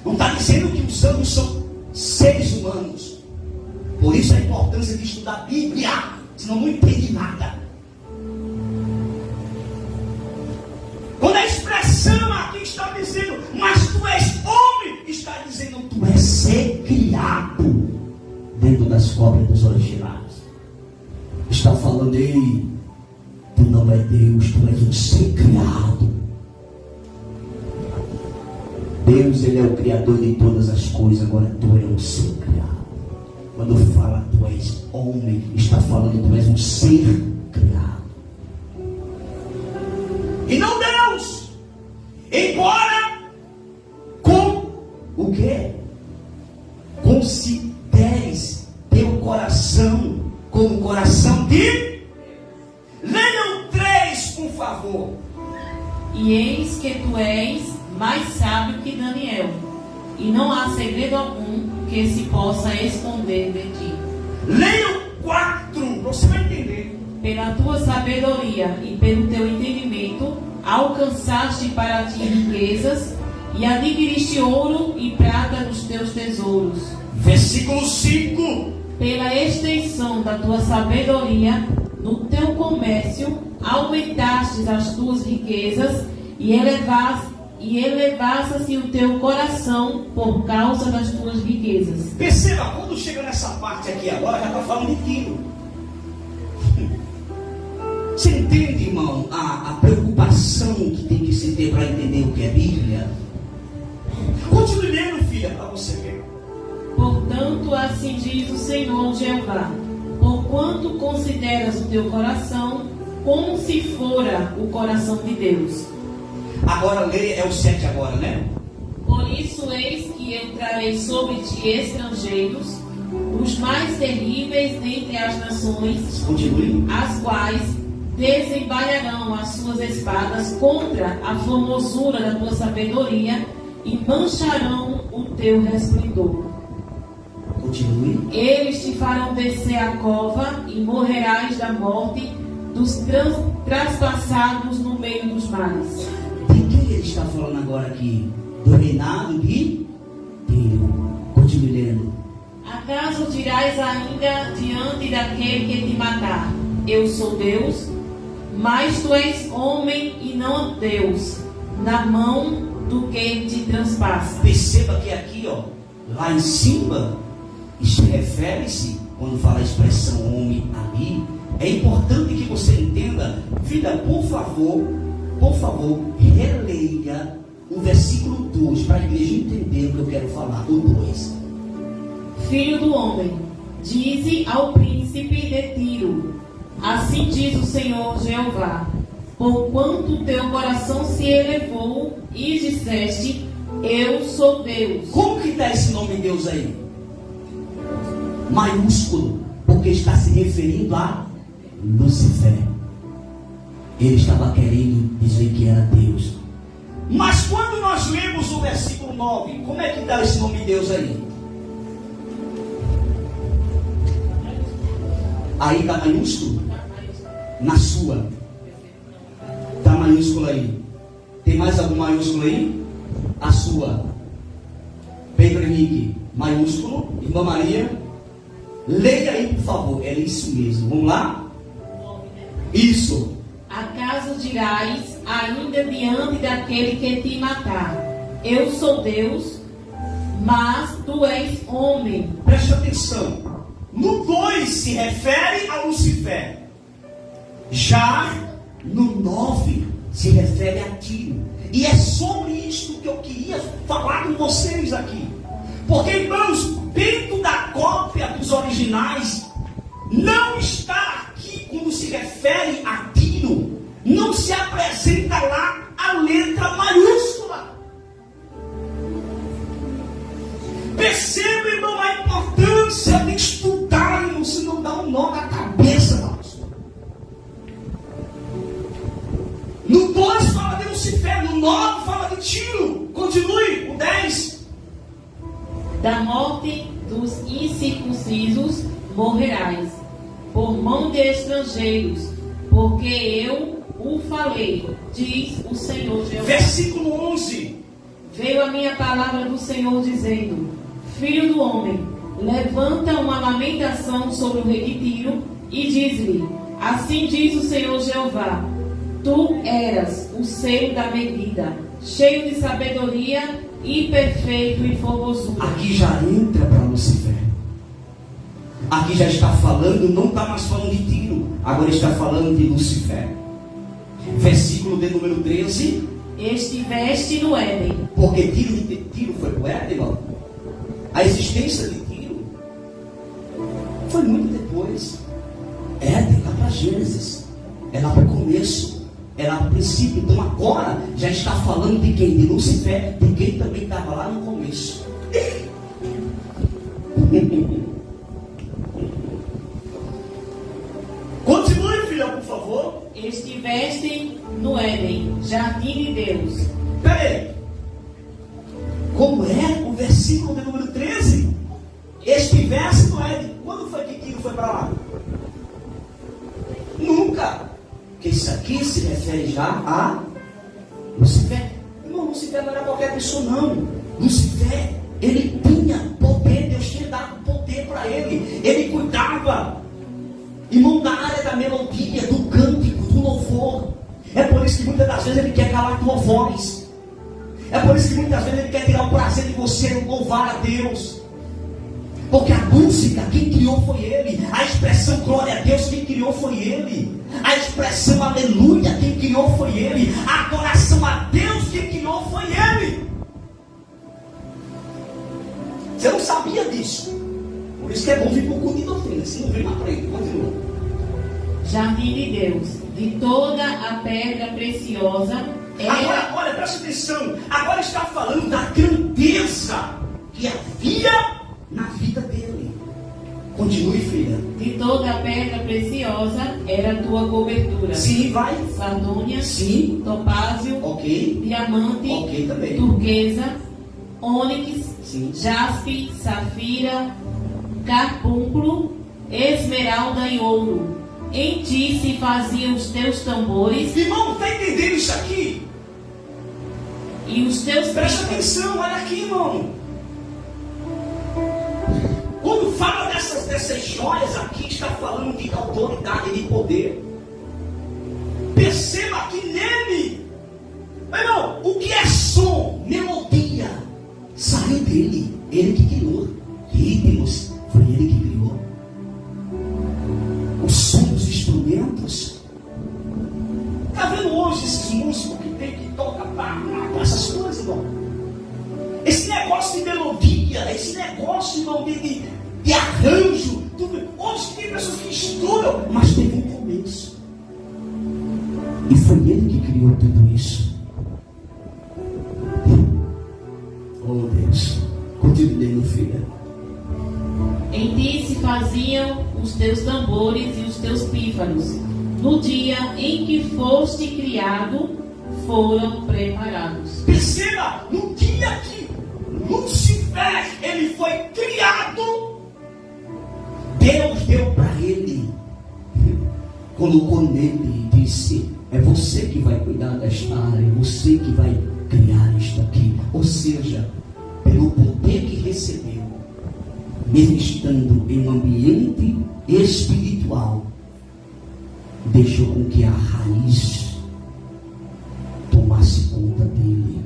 Não está dizendo que os anjos são seres humanos. Por isso a importância de estudar a Bíblia, senão não entende nada. Quando a expressão aqui está dizendo, mas tu és homem, está dizendo, tu és ser criado dentro das cópias dos originais. Está falando, ei, tu não é Deus, tu és um ser criado. Deus, ele é o criador de todas as coisas, agora tu és um ser criado. Quando fala tu és homem, está falando tu és um ser criado. E não Deus. Embora com o quê? Consideres teu coração como coração de... Leiam 3, por favor. E eis que tu és mais sábio que Daniel, e não há segredo algum que se possa esconder de ti. Leiam 4, você vai entender. Pela tua sabedoria e pelo teu entendimento, alcançaste para ti riquezas, e adquiriste ouro e prata nos teus tesouros. Versículo 5. Pela extensão da tua sabedoria, no teu comércio, aumentastes as tuas riquezas, e elevasse o teu coração por causa das tuas riquezas. Perceba, quando chega nessa parte aqui agora, já está falando de Tiro. Você entende, irmão, a preocupação que tem que se ter para entender o que é Bíblia? Continue lendo, filha, para você ver. Portanto, assim diz o Senhor Jeová: porquanto consideras o teu coração como se fora o coração de Deus. Agora leia, é o 7 agora, né? Por isso eis que eu trarei sobre ti estrangeiros, os mais terríveis dentre as nações, Continue. as quais desembainharão as suas espadas contra a formosura da tua sabedoria e mancharão o teu resplendor. Continue. Eles te farão descer a cova e morrerás da morte dos traspassados no meio dos mares. De quem ele está falando agora aqui? Do reinado de Tiro. Continue lendo. Acaso dirás ainda diante daquele que te matar: eu sou Deus? Mas tu és homem e não Deus, na mão do que te transpassa. Perceba que aqui, ó, lá em cima, isso refere-se, quando fala a expressão homem ali, é importante que você entenda. Filha, por favor, releia o versículo 2, para a igreja entender o que eu quero falar, o 2. Filho do homem, dize ao príncipe de Tiro: assim diz o Senhor Jeová: porquanto teu coração se elevou e disseste: eu sou Deus. Como que está esse nome de Deus aí? Maiúsculo, porque está se referindo a Lúcifer. Ele estava querendo dizer que era Deus. Mas quando nós lemos o versículo 9, como é que está esse nome de Deus aí? Aí está maiúsculo? Na sua. Está maiúsculo aí. Tem mais algum maiúsculo aí? A sua. Pedro Henrique, maiúsculo. Irmã Maria, leia aí, por favor. É isso mesmo. Vamos lá? Isso. Acaso dirás ainda diante daquele que te matar: eu sou Deus? Mas tu és homem. Preste atenção. No 2 se refere a Lucifer. Já no 9 se refere a Tiro. E é sobre isto que eu queria falar com vocês aqui. Porque, irmãos, dentro da cópia dos originais, não está aqui, quando se refere a Tiro, não se apresenta lá a letra maiúscula. Perceba, irmão, a importância de estudar, irmão, se não dá um nó na cabeça, irmãos. No 2 fala de Lucifer, no 9 fala de Tiro. Continue, o 10. Da morte dos incircuncisos morrerás, por mão de estrangeiros, porque eu o falei, diz o Senhor Jeová. Versículo 11. Veio a minha palavra do Senhor dizendo: Filho do homem, levanta uma lamentação sobre o rei de Tiro e diz-lhe: Assim diz o Senhor Jeová: Tu eras o seio da medida, cheio de sabedoria e perfeito em formosura. Aqui já entra para Lucifer. Aqui já está falando, não está mais falando de Tiro, agora está falando de Lucifer. Versículo de número 13. Estiveste no Éden. Porque Tiro foi para o Éden, irmão. A existência de Tiro foi muito depois. Éden, lá para Gênesis. É lá para o começo. É lá para o princípio. Então agora já está falando de quem? De Lucifer, de quem também estava lá no começo. Continue, filha, por favor. Estiveste no Éden, jardim de Deus. Peraí. Como é o versículo de número 13? Estivesse no Éden. Quando foi que Tiro foi para lá? Nunca. Porque isso aqui se refere já a Lucifer. Irmão, Lucifer não era qualquer pessoa, não. Lucifer, ele tinha poder. Deus tinha dado poder para ele. Ele cuidava, irmão, da área da melodia, do cântico, do louvor. É por isso que muitas das vezes ele quer calar a tua voz. É por isso que muitas vezes ele quer tirar o prazer de você louvar a Deus. Porque a música, quem criou foi ele. A expressão glória a Deus, quem criou foi ele. A expressão aleluia, quem criou foi ele. A adoração a Deus, quem criou foi ele. Você não sabia disso. Por isso que é bom vir para o culto de doutrina. Se não vem lá para ele, continua. Jardim de Deus, de toda a pedra preciosa. Agora, olha, presta atenção. Agora está falando da grandeza que havia na vida dele. Continue, filha. De toda a pedra preciosa era a tua cobertura. Sim, vai. Sardônia, Sim. topázio, Ok. diamante, Ok também. turquesa, ônix, Sim. jaspe, safira, carpúnculo, esmeralda e ouro. Em ti se faziam os teus tambores. Irmão, está entendendo isso aqui? E os teus Presta pífanos. atenção, olha aqui, irmão. Quando fala dessas joias aqui, está falando de autoridade, de poder. Perceba que nele, irmão, o que é som, melodia, saiu dele. Ele que criou. Ritmos, foi ele que criou. O som dos instrumentos. Está vendo hoje esses músicos que tem que tocar para essas coisas, irmão? Esse negócio de melodia, esse negócio, irmão, de arranjo, tudo. Hoje tem pessoas que estudam, mas teve um começo. E foi ele que criou tudo isso. Oh Deus, continue lendo, filha. Em ti se faziam os teus tambores e os teus pífanos. No dia em que foste criado, foram preparados. Perceba, no dia que Lucifer ele foi criado, Deus deu para ele, colocou nele e disse: é você que vai cuidar desta área, é você que vai criar isto aqui. Ou seja, pelo poder que recebeu, mesmo estando em um ambiente espiritual, deixou com que a raiz tomasse conta dele.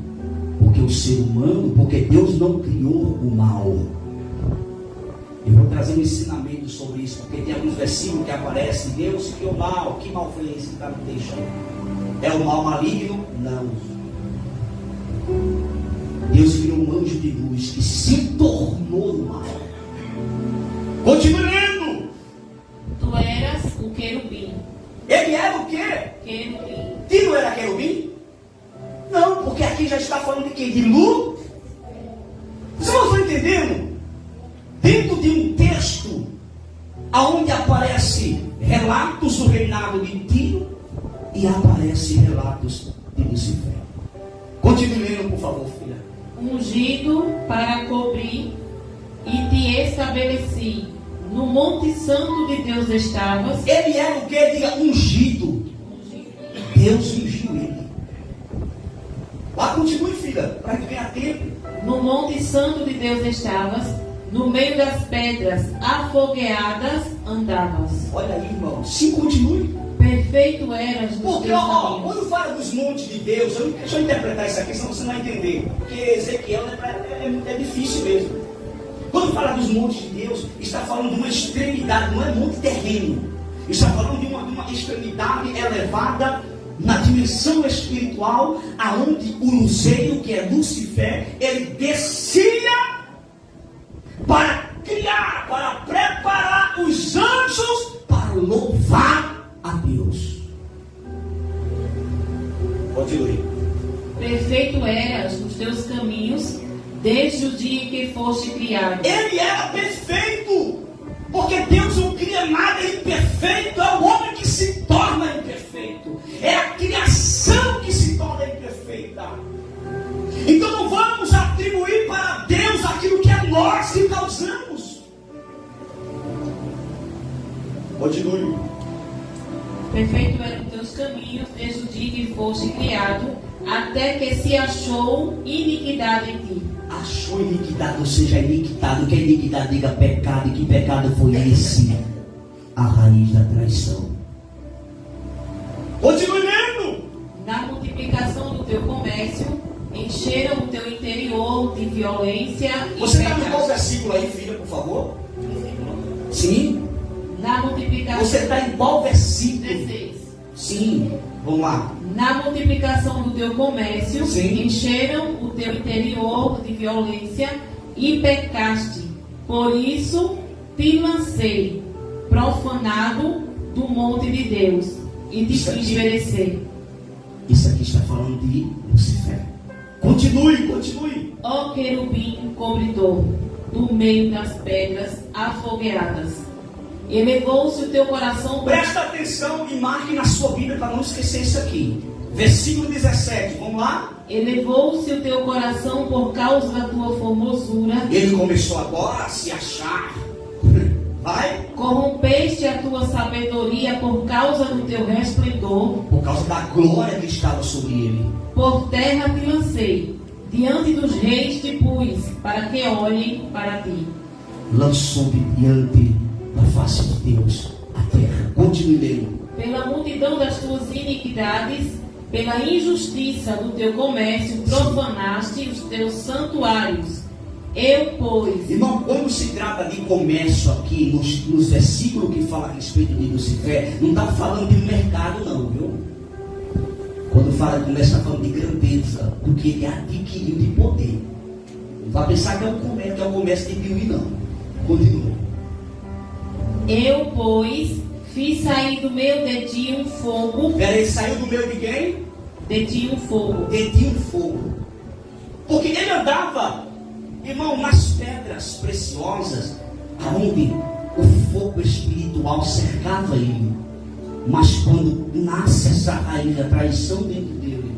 Porque o ser humano, porque Deus não criou o mal. Eu vou trazer um ensinamento sobre isso, porque tem alguns versículos que aparecem: Deus criou o mal. Que mal foi esse que está me deixando? É o mal maligno? Não. Deus criou um anjo de luz que se tornou o mal. Continue lendo. Tu eras o querubim. Ele era o quê? Querubim. Tiro era querubim? Não, porque aqui já está falando de quem? De Lu? Vocês não estão entendendo? Dentro de um texto onde aparece relatos do reinado de Tiro e aparece relatos de Lucifer. Continue lendo, por favor, filha. Ungido para cobrir, e te estabeleci No Monte Santo de Deus estavas. Ele era o que? Diga, ungido. Deus ungiu ele. Lá continue, filha, para que ganhar tempo. No Monte Santo de Deus estavas. No meio das pedras afogueadas andavas. Olha aí, irmão. Sim, continue. Perfeito eras nos Porque, teus ó, caminhos. quando fala dos montes de Deus, deixa eu interpretar isso aqui, senão você não vai entender. Porque Ezequiel é difícil mesmo. Quando fala dos montes de Deus, está falando de uma extremidade, não é monte terreno. Está falando de uma extremidade elevada na dimensão espiritual, aonde o luzeiro, que é Lucifer, ele descia para criar, para preparar os anjos para louvar a Deus. Continue. Perfeito eras nos teus caminhos, desde o dia em que foste criado. Ele era perfeito, porque Deus não cria nada imperfeito, é o homem que se torna imperfeito, é a criação que se torna imperfeita. Então não vamos atribuir para Deus aquilo que é nós que causamos. Continue. Perfeito eram os teus caminhos, desde o dia que foste criado, até que se achou iniquidade em ti. Achou iniquidade, ou seja, iniquidade. O que é iniquidade? Diga pecado. E que pecado foi esse? A raiz da traição. Continue lendo. Na multiplicação do teu comércio, encheram o teu interior de violência e Você está no pecado. qual versículo aí, filha, por favor? Sim. Na multiplicação. Você está em qual versículo? 16. Sim. Vamos lá. Na multiplicação do teu comércio, Sim. encheram o teu interior de violência e pecaste. Por isso te lancei, profanado do monte de Deus, e te Isso fiz aqui- perecer. Isso aqui está falando de Lucifer. Continue. Ó querubim cobridor, do meio das pedras afogueadas. Elevou-se o teu coração. Presta atenção e marque na sua Bíblia para não esquecer isso aqui. Versículo 17, vamos lá? Elevou-se o teu coração por causa da tua formosura. Ele começou agora a se achar. Vai. Corrompeste a tua sabedoria por causa do teu resplendor. Por causa da glória que estava sobre ele. Por terra te lancei, diante dos reis te pus, para que olhem para ti. Lançou diante da face de Deus a terra. Continue lendo. Pela multidão das tuas iniquidades, pela injustiça do teu comércio, profanaste os teus santuários. Eu, pois, Irmão, quando se trata de comércio aqui, nos versículos que fala a respeito de Lucifer, não está falando de mercado não, viu? Quando fala de comércio, está falando de grandeza, do que ele adquiriu de poder. Não vai pensar que é um comércio de Piuí, não. Continua. eu, pois, fiz sair do meio de ti um fogo. Peraí, saiu do meio de quem? De ti um fogo. De ti um fogo. Porque ele andava, irmão, nas pedras preciosas, aonde o fogo espiritual cercava ele. Mas quando nasce essa raiz da traição dentro dele,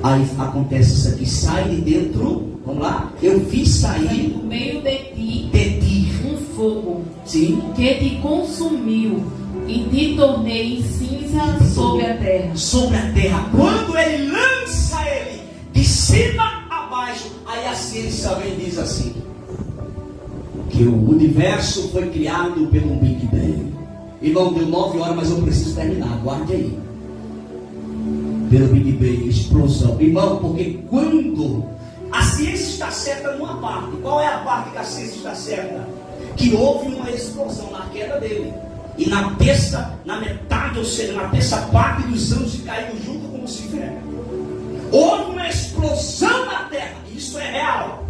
aí acontece isso aqui, sai de dentro, vamos lá, eu fiz sair Do meio de ti de ti, um fogo sim, que te consumiu e te tornei cinza sobre a terra. sobre a terra. Quando ele lança ele de cima a baixo, aí a ciência vem e diz assim, que o universo foi criado pelo Big Bang. Irmão, deu 9 horas, mas eu preciso terminar, aguarde aí. Pelo Big Bang, explosão. Irmão, porque quando a ciência está certa numa parte, qual é a parte que a ciência está certa? Que houve uma explosão na queda dele. E na metade, ou seja, na terça parte dos anjos que caíram junto com Lucifer. Houve uma explosão na terra. Isso é real.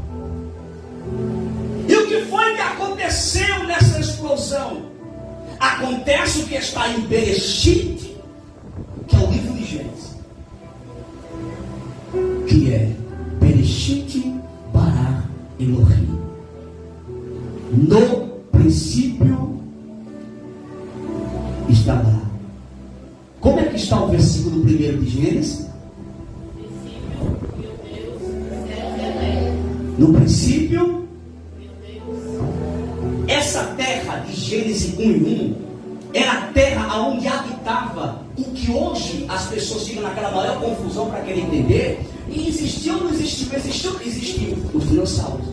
E o que foi que aconteceu nessa explosão? Acontece o que está em Bereshit, que é o livro de Gênesis, que é Bereshit bara Elohim. No princípio está lá. Como é que está o versículo 1 de Gênesis? No princípio, é essa terra de Gênesis 1 e 1 era a terra onde habitava o que hoje as pessoas ficam naquela maior confusão para querer entender. E existiu ou não existiu? Existiu os dinossauros.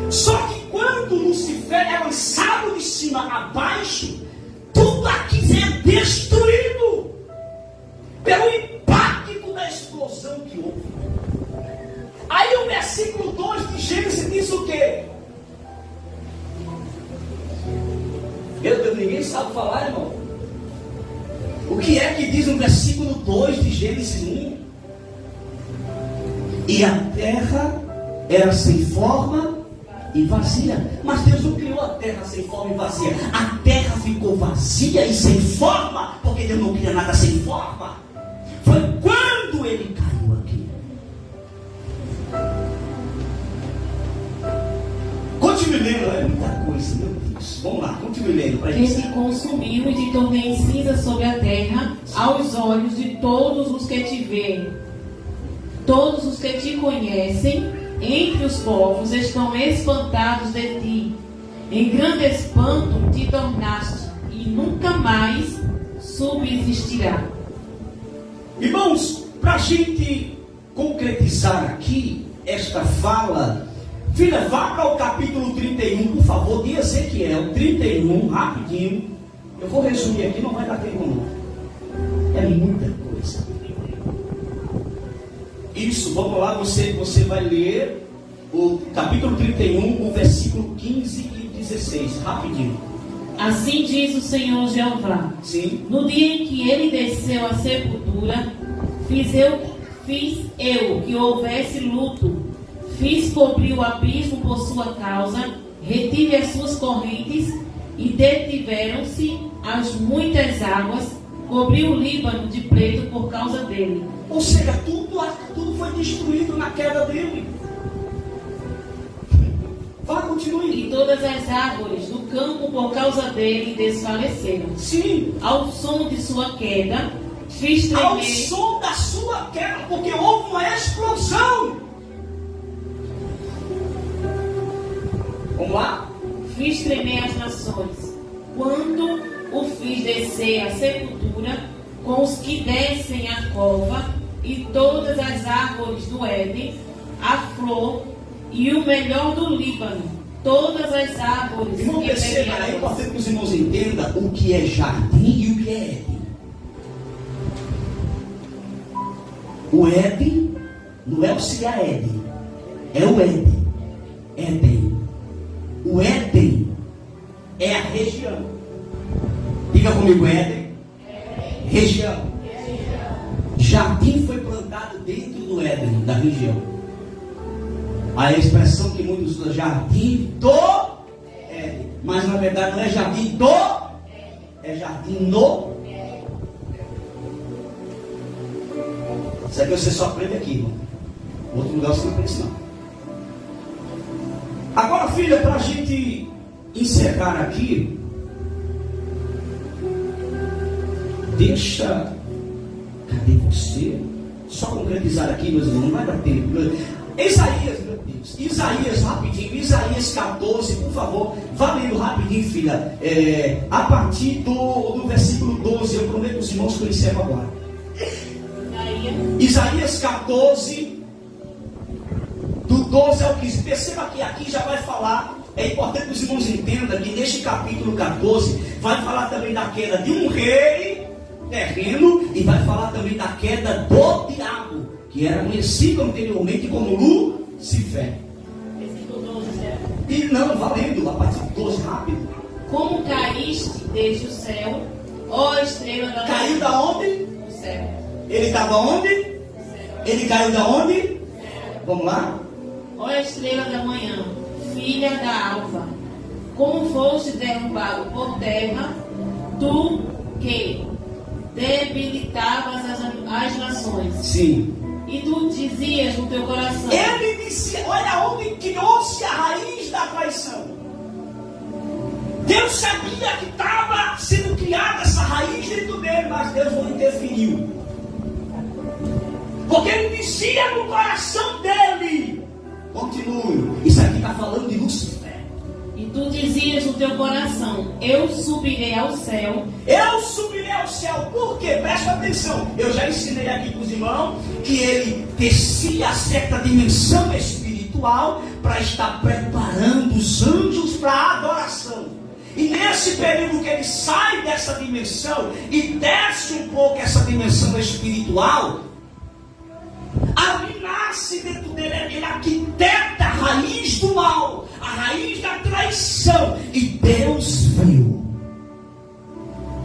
Só que quando Lucifer é lançado de cima a baixo, tudo aqui é destruído pelo impacto da explosão que houve. Aí o versículo 2 de Gênesis diz o quê? Meu Deus, ninguém sabe falar, irmão. O que é que diz no versículo 2 de Gênesis 1? E a terra era sem forma e vazia. Mas Deus não criou a terra sem forma e vazia. A terra ficou vazia e sem forma, porque Deus não cria nada sem forma. Foi quando ele caiu aqui. Continue lendo, é muita coisa, meu Deus. Vamos lá, continue lendo para isso. Que te consumiu e te tornei cinza sobre a terra, aos olhos de todos os que te veem. Todos os que te conhecem entre os povos estão espantados de ti. Em grande espanto te tornaste e nunca mais subsistirá. Irmãos, para a gente concretizar aqui esta fala, filha, vá para o capítulo 31, por favor, de Ezequiel 31, rapidinho. Eu vou resumir aqui, não vai dar tempo não. É muita coisa. Isso, vamos lá, você vai ler o capítulo 31, o versículo 15 e 16, rapidinho. Assim diz o Senhor Jeová. Sim. No dia em que ele desceu à sepultura, fiz eu que houvesse luto, fiz cobrir o abismo por sua causa, retive as suas correntes e detiveram-se as muitas águas, cobri o Líbano de preto por causa dele. Ou seja, tudo foi destruído na queda dele. Vá, continue. E todas as árvores do campo por causa dele desfaleceram. Sim. Ao som de sua queda, fiz tremer. Ao som da sua queda, porque houve uma explosão. Vamos lá? Fiz tremer as nações. Quando o fiz descer à sepultura, com os que descem à cova, e todas as árvores do Éden, a flor e o melhor do Líbano, todas as árvores. Irmão, perceba, é importante que os irmãos entendam o que é jardim e o que é Éden. O Éden não é auxiliar Éden, é o Éden. Éden. O Éden é a região. Diga comigo, Éden. Região. Jardim foi plantado dentro do Éden, da região. A expressão que muitos usam, jardim do Éden. Mas na verdade não é jardim do, é jardim no. Isso aqui você só aprende aqui, irmão. Outro lugar você não aprende não. Agora, filha, para a gente encerrar aqui, deixa. Cadê você? Só concretizar aqui, meus irmãos, não vai dar tempo. Isaías, meu Deus. Isaías, rapidinho. Isaías 14, por favor. Vá lendo rapidinho, filha. A partir do versículo 12. Eu prometo aos irmãos que eu encerro agora. Isaías 14, do 12 ao 15. Perceba que aqui já vai falar. É importante que os irmãos entendam que neste capítulo 14 vai falar também da queda de um rei terreno e vai falar também da queda do diabo, que era conhecido anteriormente como Lucifer. E não, valendo, a partir de 12, rápido. Como caíste desde o céu, ó estrela da manhã. Caiu da onde? Do céu. Ele estava onde? Ele caiu da onde? Vamos lá? Ó estrela da manhã, filha da alva, como foste derrubado por terra, tu que debilitavas as nações. Sim. E tu dizias no teu coração. Ele disse, olha onde criou-se a raiz da traição. Deus sabia que estava sendo criada essa raiz dentro dele, mas Deus não interferiu. Porque ele dizia no coração dele. Continue. Isso aqui está está falando de Lúcifer. E tu dizias no teu coração: eu subirei ao céu. Eu subirei ao céu. Por quê? Presta atenção. Eu já ensinei aqui para os irmãos que ele descia a certa dimensão espiritual para estar preparando os anjos para a adoração. E nesse período que ele sai dessa dimensão e desce um pouco essa dimensão espiritual, ali nasce dentro dele, ele arquiteta a raiz do mal, a raiz da traição, e Deus viu.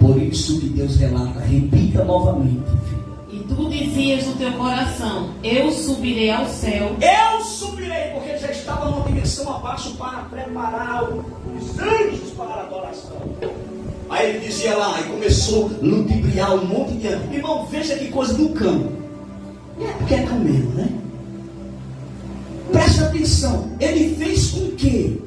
Por isso que Deus relata, repita novamente, filho. E tu dizias no teu coração: eu subirei ao céu. Eu subirei, porque ele já estava numa dimensão abaixo para preparar os anjos para a adoração. Aí ele dizia lá, e começou a ludibriar um monte de anjos. Irmão, veja que coisa do cão. É porque é cão mesmo, né? Presta atenção, ele fez com que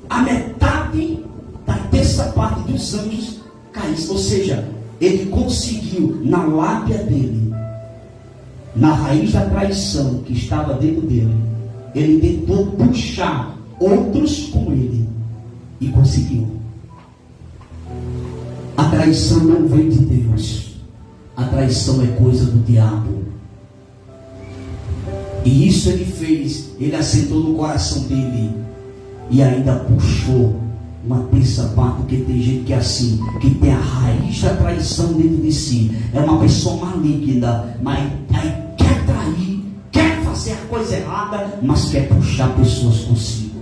a metade da terça parte dos anjos caísse. Ou seja, ele conseguiu, na lábia dele, na raiz da traição que estava dentro dele, ele tentou puxar outros com ele e conseguiu. A traição não vem de Deus, a traição é coisa do diabo. E isso ele fez, ele assentou no coração dele e ainda puxou uma terça parte, porque tem gente que é assim, que tem a raiz da traição dentro de si, é uma pessoa maligna, mas aí quer trair, quer fazer a coisa errada, mas quer puxar pessoas consigo.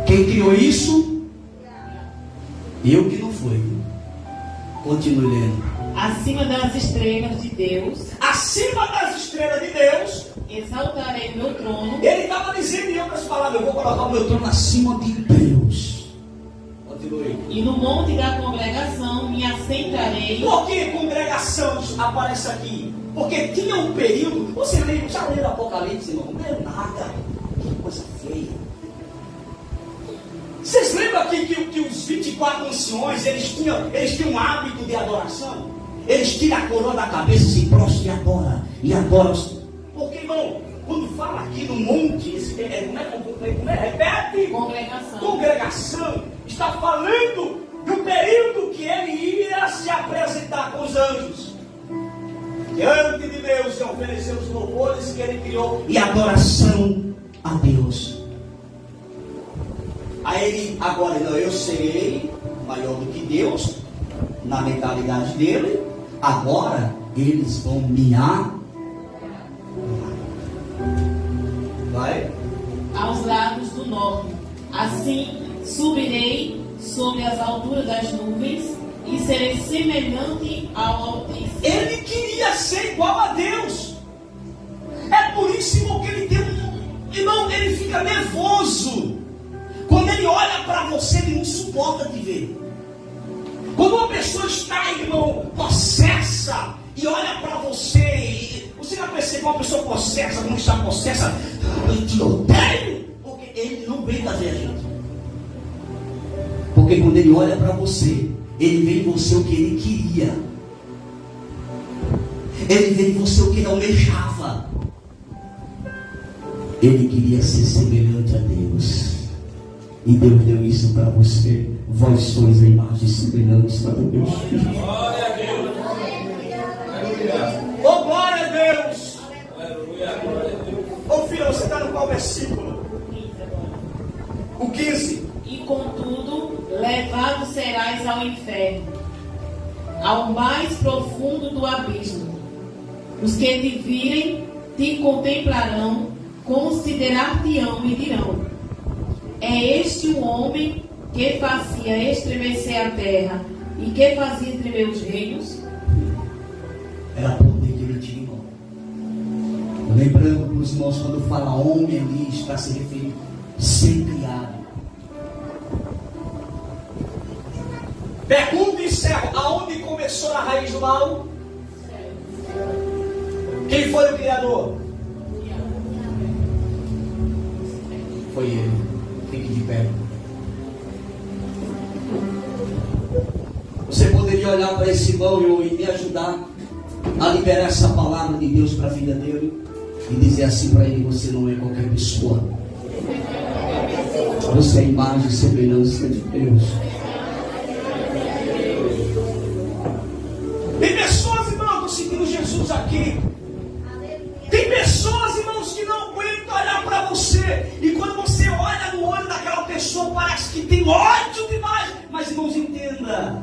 Quem criou isso? Eu que não foi. Continue lendo. Acima das estrelas de Deus, Acima das estrelas de Deus, exaltarei o meu trono. ele estava dizendo em outras palavras: eu vou colocar o meu trono acima de Deus. Continue. E no monte da congregação me assentarei. Por que congregação aparece aqui? Porque tinha um período. Você já leu o Apocalipse, irmão? Não leu nada. Que coisa feia. Vocês lembram aqui que os 24 anciões, eles tinham um hábito de adoração? Eles tiram a coroa da cabeça, se prostram e adoram. Porque, irmão, quando fala aqui no monte, repete? Congregação. Congregação. Está falando do período que ele ia se apresentar com os anjos. Diante de Deus e oferecer os louvores que ele criou e adoração a Deus. Aí ele, agora não, eu serei maior do que Deus, na mentalidade dele. Agora eles vão me adorar. Vai. Aos lados do norte. Assim subirei sobre as alturas das nuvens e serei semelhante ao Altíssimo. Ele queria ser igual a Deus. É por isso, irmão, que ele tem irmão, ele fica nervoso. Quando ele olha para você, ele não suporta te ver. Quando uma pessoa está, irmão, possessa e olha para você, você já percebeu uma pessoa possessa, não está possessa? Eu te odeio, porque ele não vem fazer a gente. Porque quando ele olha para você, ele vê em você o que ele queria. Ele vê em você o que ele almejava. Ele queria ser semelhante a Deus. E Deus deu isso para você. Vós sois a imagem semelhante para Deus. Glória a Deus. Oh, glória a Deus. Ô filho, você está no qual versículo? O 15. E contudo, levado serás ao inferno, ao mais profundo do abismo. Os que te virem te contemplarão, considerar-te-ão e dirão: é este o homem que fazia estremecer a terra e que fazia tremer os reinos? Era poder que ele tinha, irmão. Lembrando para os irmãos, quando fala homem ali, está se referindo a ser criado. Pergunta e encerro: aonde começou a raiz do mal? Quem foi o criador? Foi ele. Fique de pé. Você poderia olhar para esse irmão e me ajudar a liberar essa palavra de Deus para a vida dele e dizer assim para ele: você não é qualquer pessoa. Você é a imagem e semelhança de Deus. Tem pessoas, irmãos, que estão seguindo Jesus aqui. Tem pessoas, irmãos, que não aguentam olhar para você. E quando você olha no olho daquela pessoa, parece que tem ódio demais. Mas, irmãos, entenda.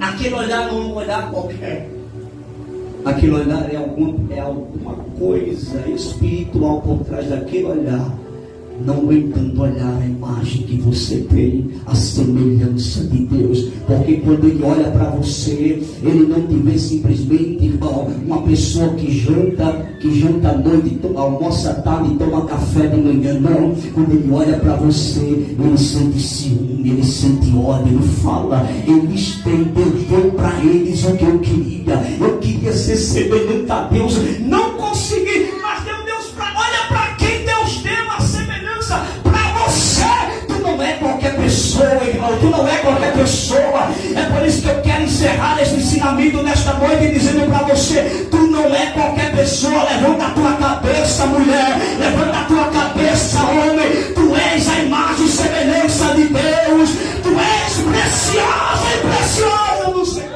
Aquele olhar não é um olhar qualquer. Aquele olhar é alguma coisa espiritual por trás daquele olhar. Não aguentando olhar a imagem que você tem, a semelhança de Deus. Porque quando Ele olha para você, Ele não te vê simplesmente, irmão, uma pessoa que janta à noite, almoça à tarde e toma café de manhã. Não. Quando Ele olha para você, Ele sente ciúme, Ele sente ódio, Ele fala, eles têm, Deus deu para eles o que eu queria. Eu queria ser semelhante a Deus, não consegui, mas deu Deus para, olha para quem Deus deu a semelhança. Para você, tu não é qualquer pessoa, irmão, tu não é qualquer pessoa. É por isso que eu quero encerrar esse ensinamento nesta noite dizendo para você, tu não é qualquer pessoa. Levanta a tua cabeça, mulher, levanta a tua cabeça, homem. Tu és a imagem e semelhança de Deus. Tu és preciosa e preciosa do Senhor.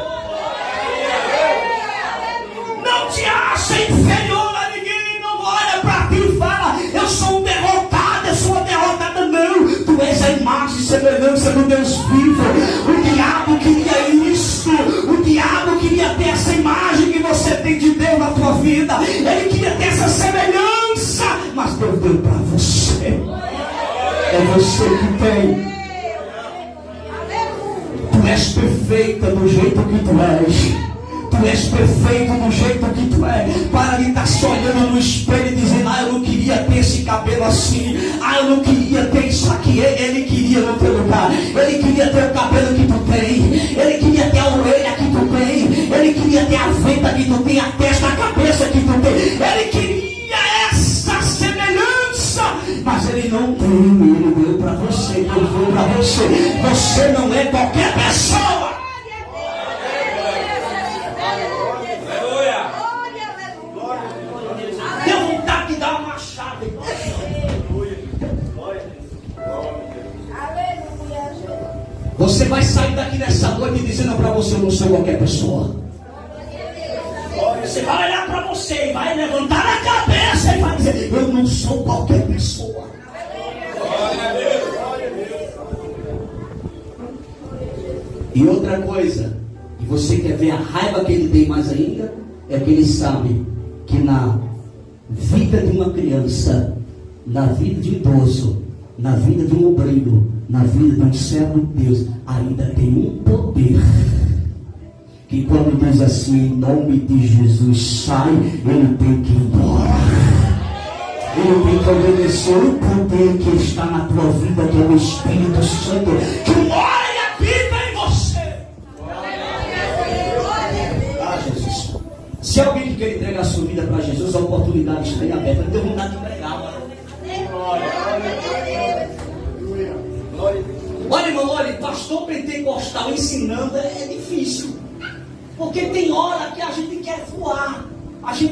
Não te acha inferior a ninguém. Não olha para ti e fala, eu sou um derrotado, eu sou uma derrotada. Não, tu és a imagem e semelhança do Deus vivo. O diabo queria isso. O diabo queria ter essa imagem que você tem de Deus na tua vida. Ele queria ter essa semelhança, mas Deus deu para você. É você que tem. Tu és perfeita do jeito que tu és. Tu és perfeito do jeito que tu é. Para de estar só olhando no espelho e dizendo, eu não queria ter esse cabelo assim, eu não queria ter isso aqui. Ele queria no teu lugar. Ele queria ter o cabelo que tu tem. Ele queria ter a orelha que tu tem. Ele queria ter a venta que tu tem, a testa, a cabeça que tu tem. Ele queria essa semelhança, mas ele não tem. Ele deu para você, Deus deu para você. Você não é qualquer pessoa. Você vai sair daqui nessa noite dizendo para você, eu não sou qualquer pessoa. Você vai olhar para você e vai levantar a cabeça e vai dizer, eu não sou qualquer pessoa. E outra coisa, e você quer ver a raiva que ele tem mais ainda, é que ele sabe que na vida de uma criança, na vida de um idoso, na vida de um obreiro, na vida de um servo de Deus, ainda tem um poder. Que quando diz assim, em nome de Jesus, sai, ele tem que ir embora. Ele tem que obedecer o poder que está na tua vida, que é o Espírito Santo, que mora e habita em você. Jesus. Se alguém quer entregar a sua vida para Jesus, a oportunidade está aí aberta. Eu tenho vontade de pregar, mano. Olha, irmão, olha, pastor pentecostal ensinando é difícil. Porque tem hora que a gente quer voar.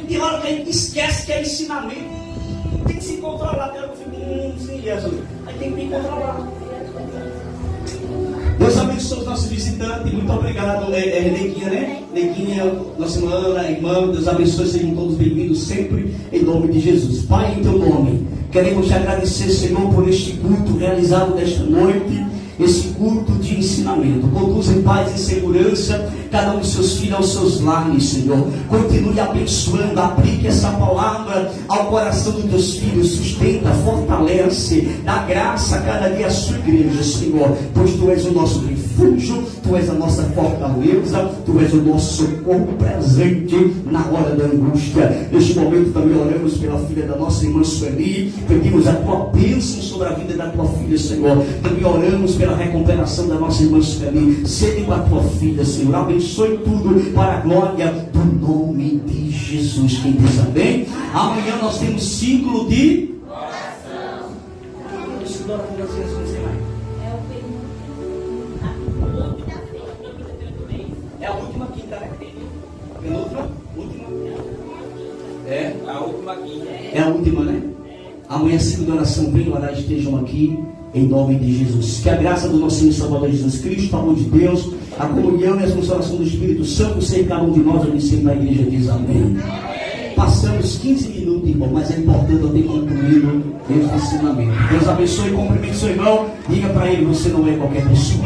Tem hora que a gente esquece que é ensinamento. Tem que se controlar. Sim, Jesus. Aí tem que me controlar. Deus abençoe os nossos visitantes. Muito obrigado, Neguinha, né? Neguinha, nossa irmã, Deus abençoe. Sejam todos bem-vindos sempre em nome de Jesus. Pai, em teu nome, queremos te agradecer, Senhor, por este culto realizado nesta noite. Esse culto de ensinamento. Conduza em paz e segurança cada um dos seus filhos aos seus lares, Senhor. Continue abençoando, aplique essa palavra ao coração dos teus filhos, sustenta, fortalece, dá graça a cada dia à sua igreja, Senhor, pois tu és o nosso refúgio, tu és a nossa fortaleza, tu és o nosso socorro presente na hora da angústia. Neste momento também oramos pela filha da nossa irmã Sueli, pedimos a tua bênção sobre a vida da tua filha, Senhor. Também oramos pela recuperação da nossa irmã Sueli. Seja com a tua filha, Senhor. Abençoe tudo para a glória do nome de Jesus. Quem diz amém? Amanhã nós temos ciclo de oração. É a última quinta, né? Penúltima? Última? É a última quinta. É a última, né? Amanhã ciclo de oração. Venham orar, estejam aqui. Em nome de Jesus. Que a graça do nosso Senhor e Salvador Jesus Cristo, o amor de Deus, a comunhão e a consolação do Espírito Santo, seja cada um de nós, eu sempre na igreja diz amém. Passamos 15 minutos, irmão, mas é importante eu ter concluído esse ensinamento. Deus abençoe e cumprimente seu irmão. Diga para ele, você não é qualquer pessoa.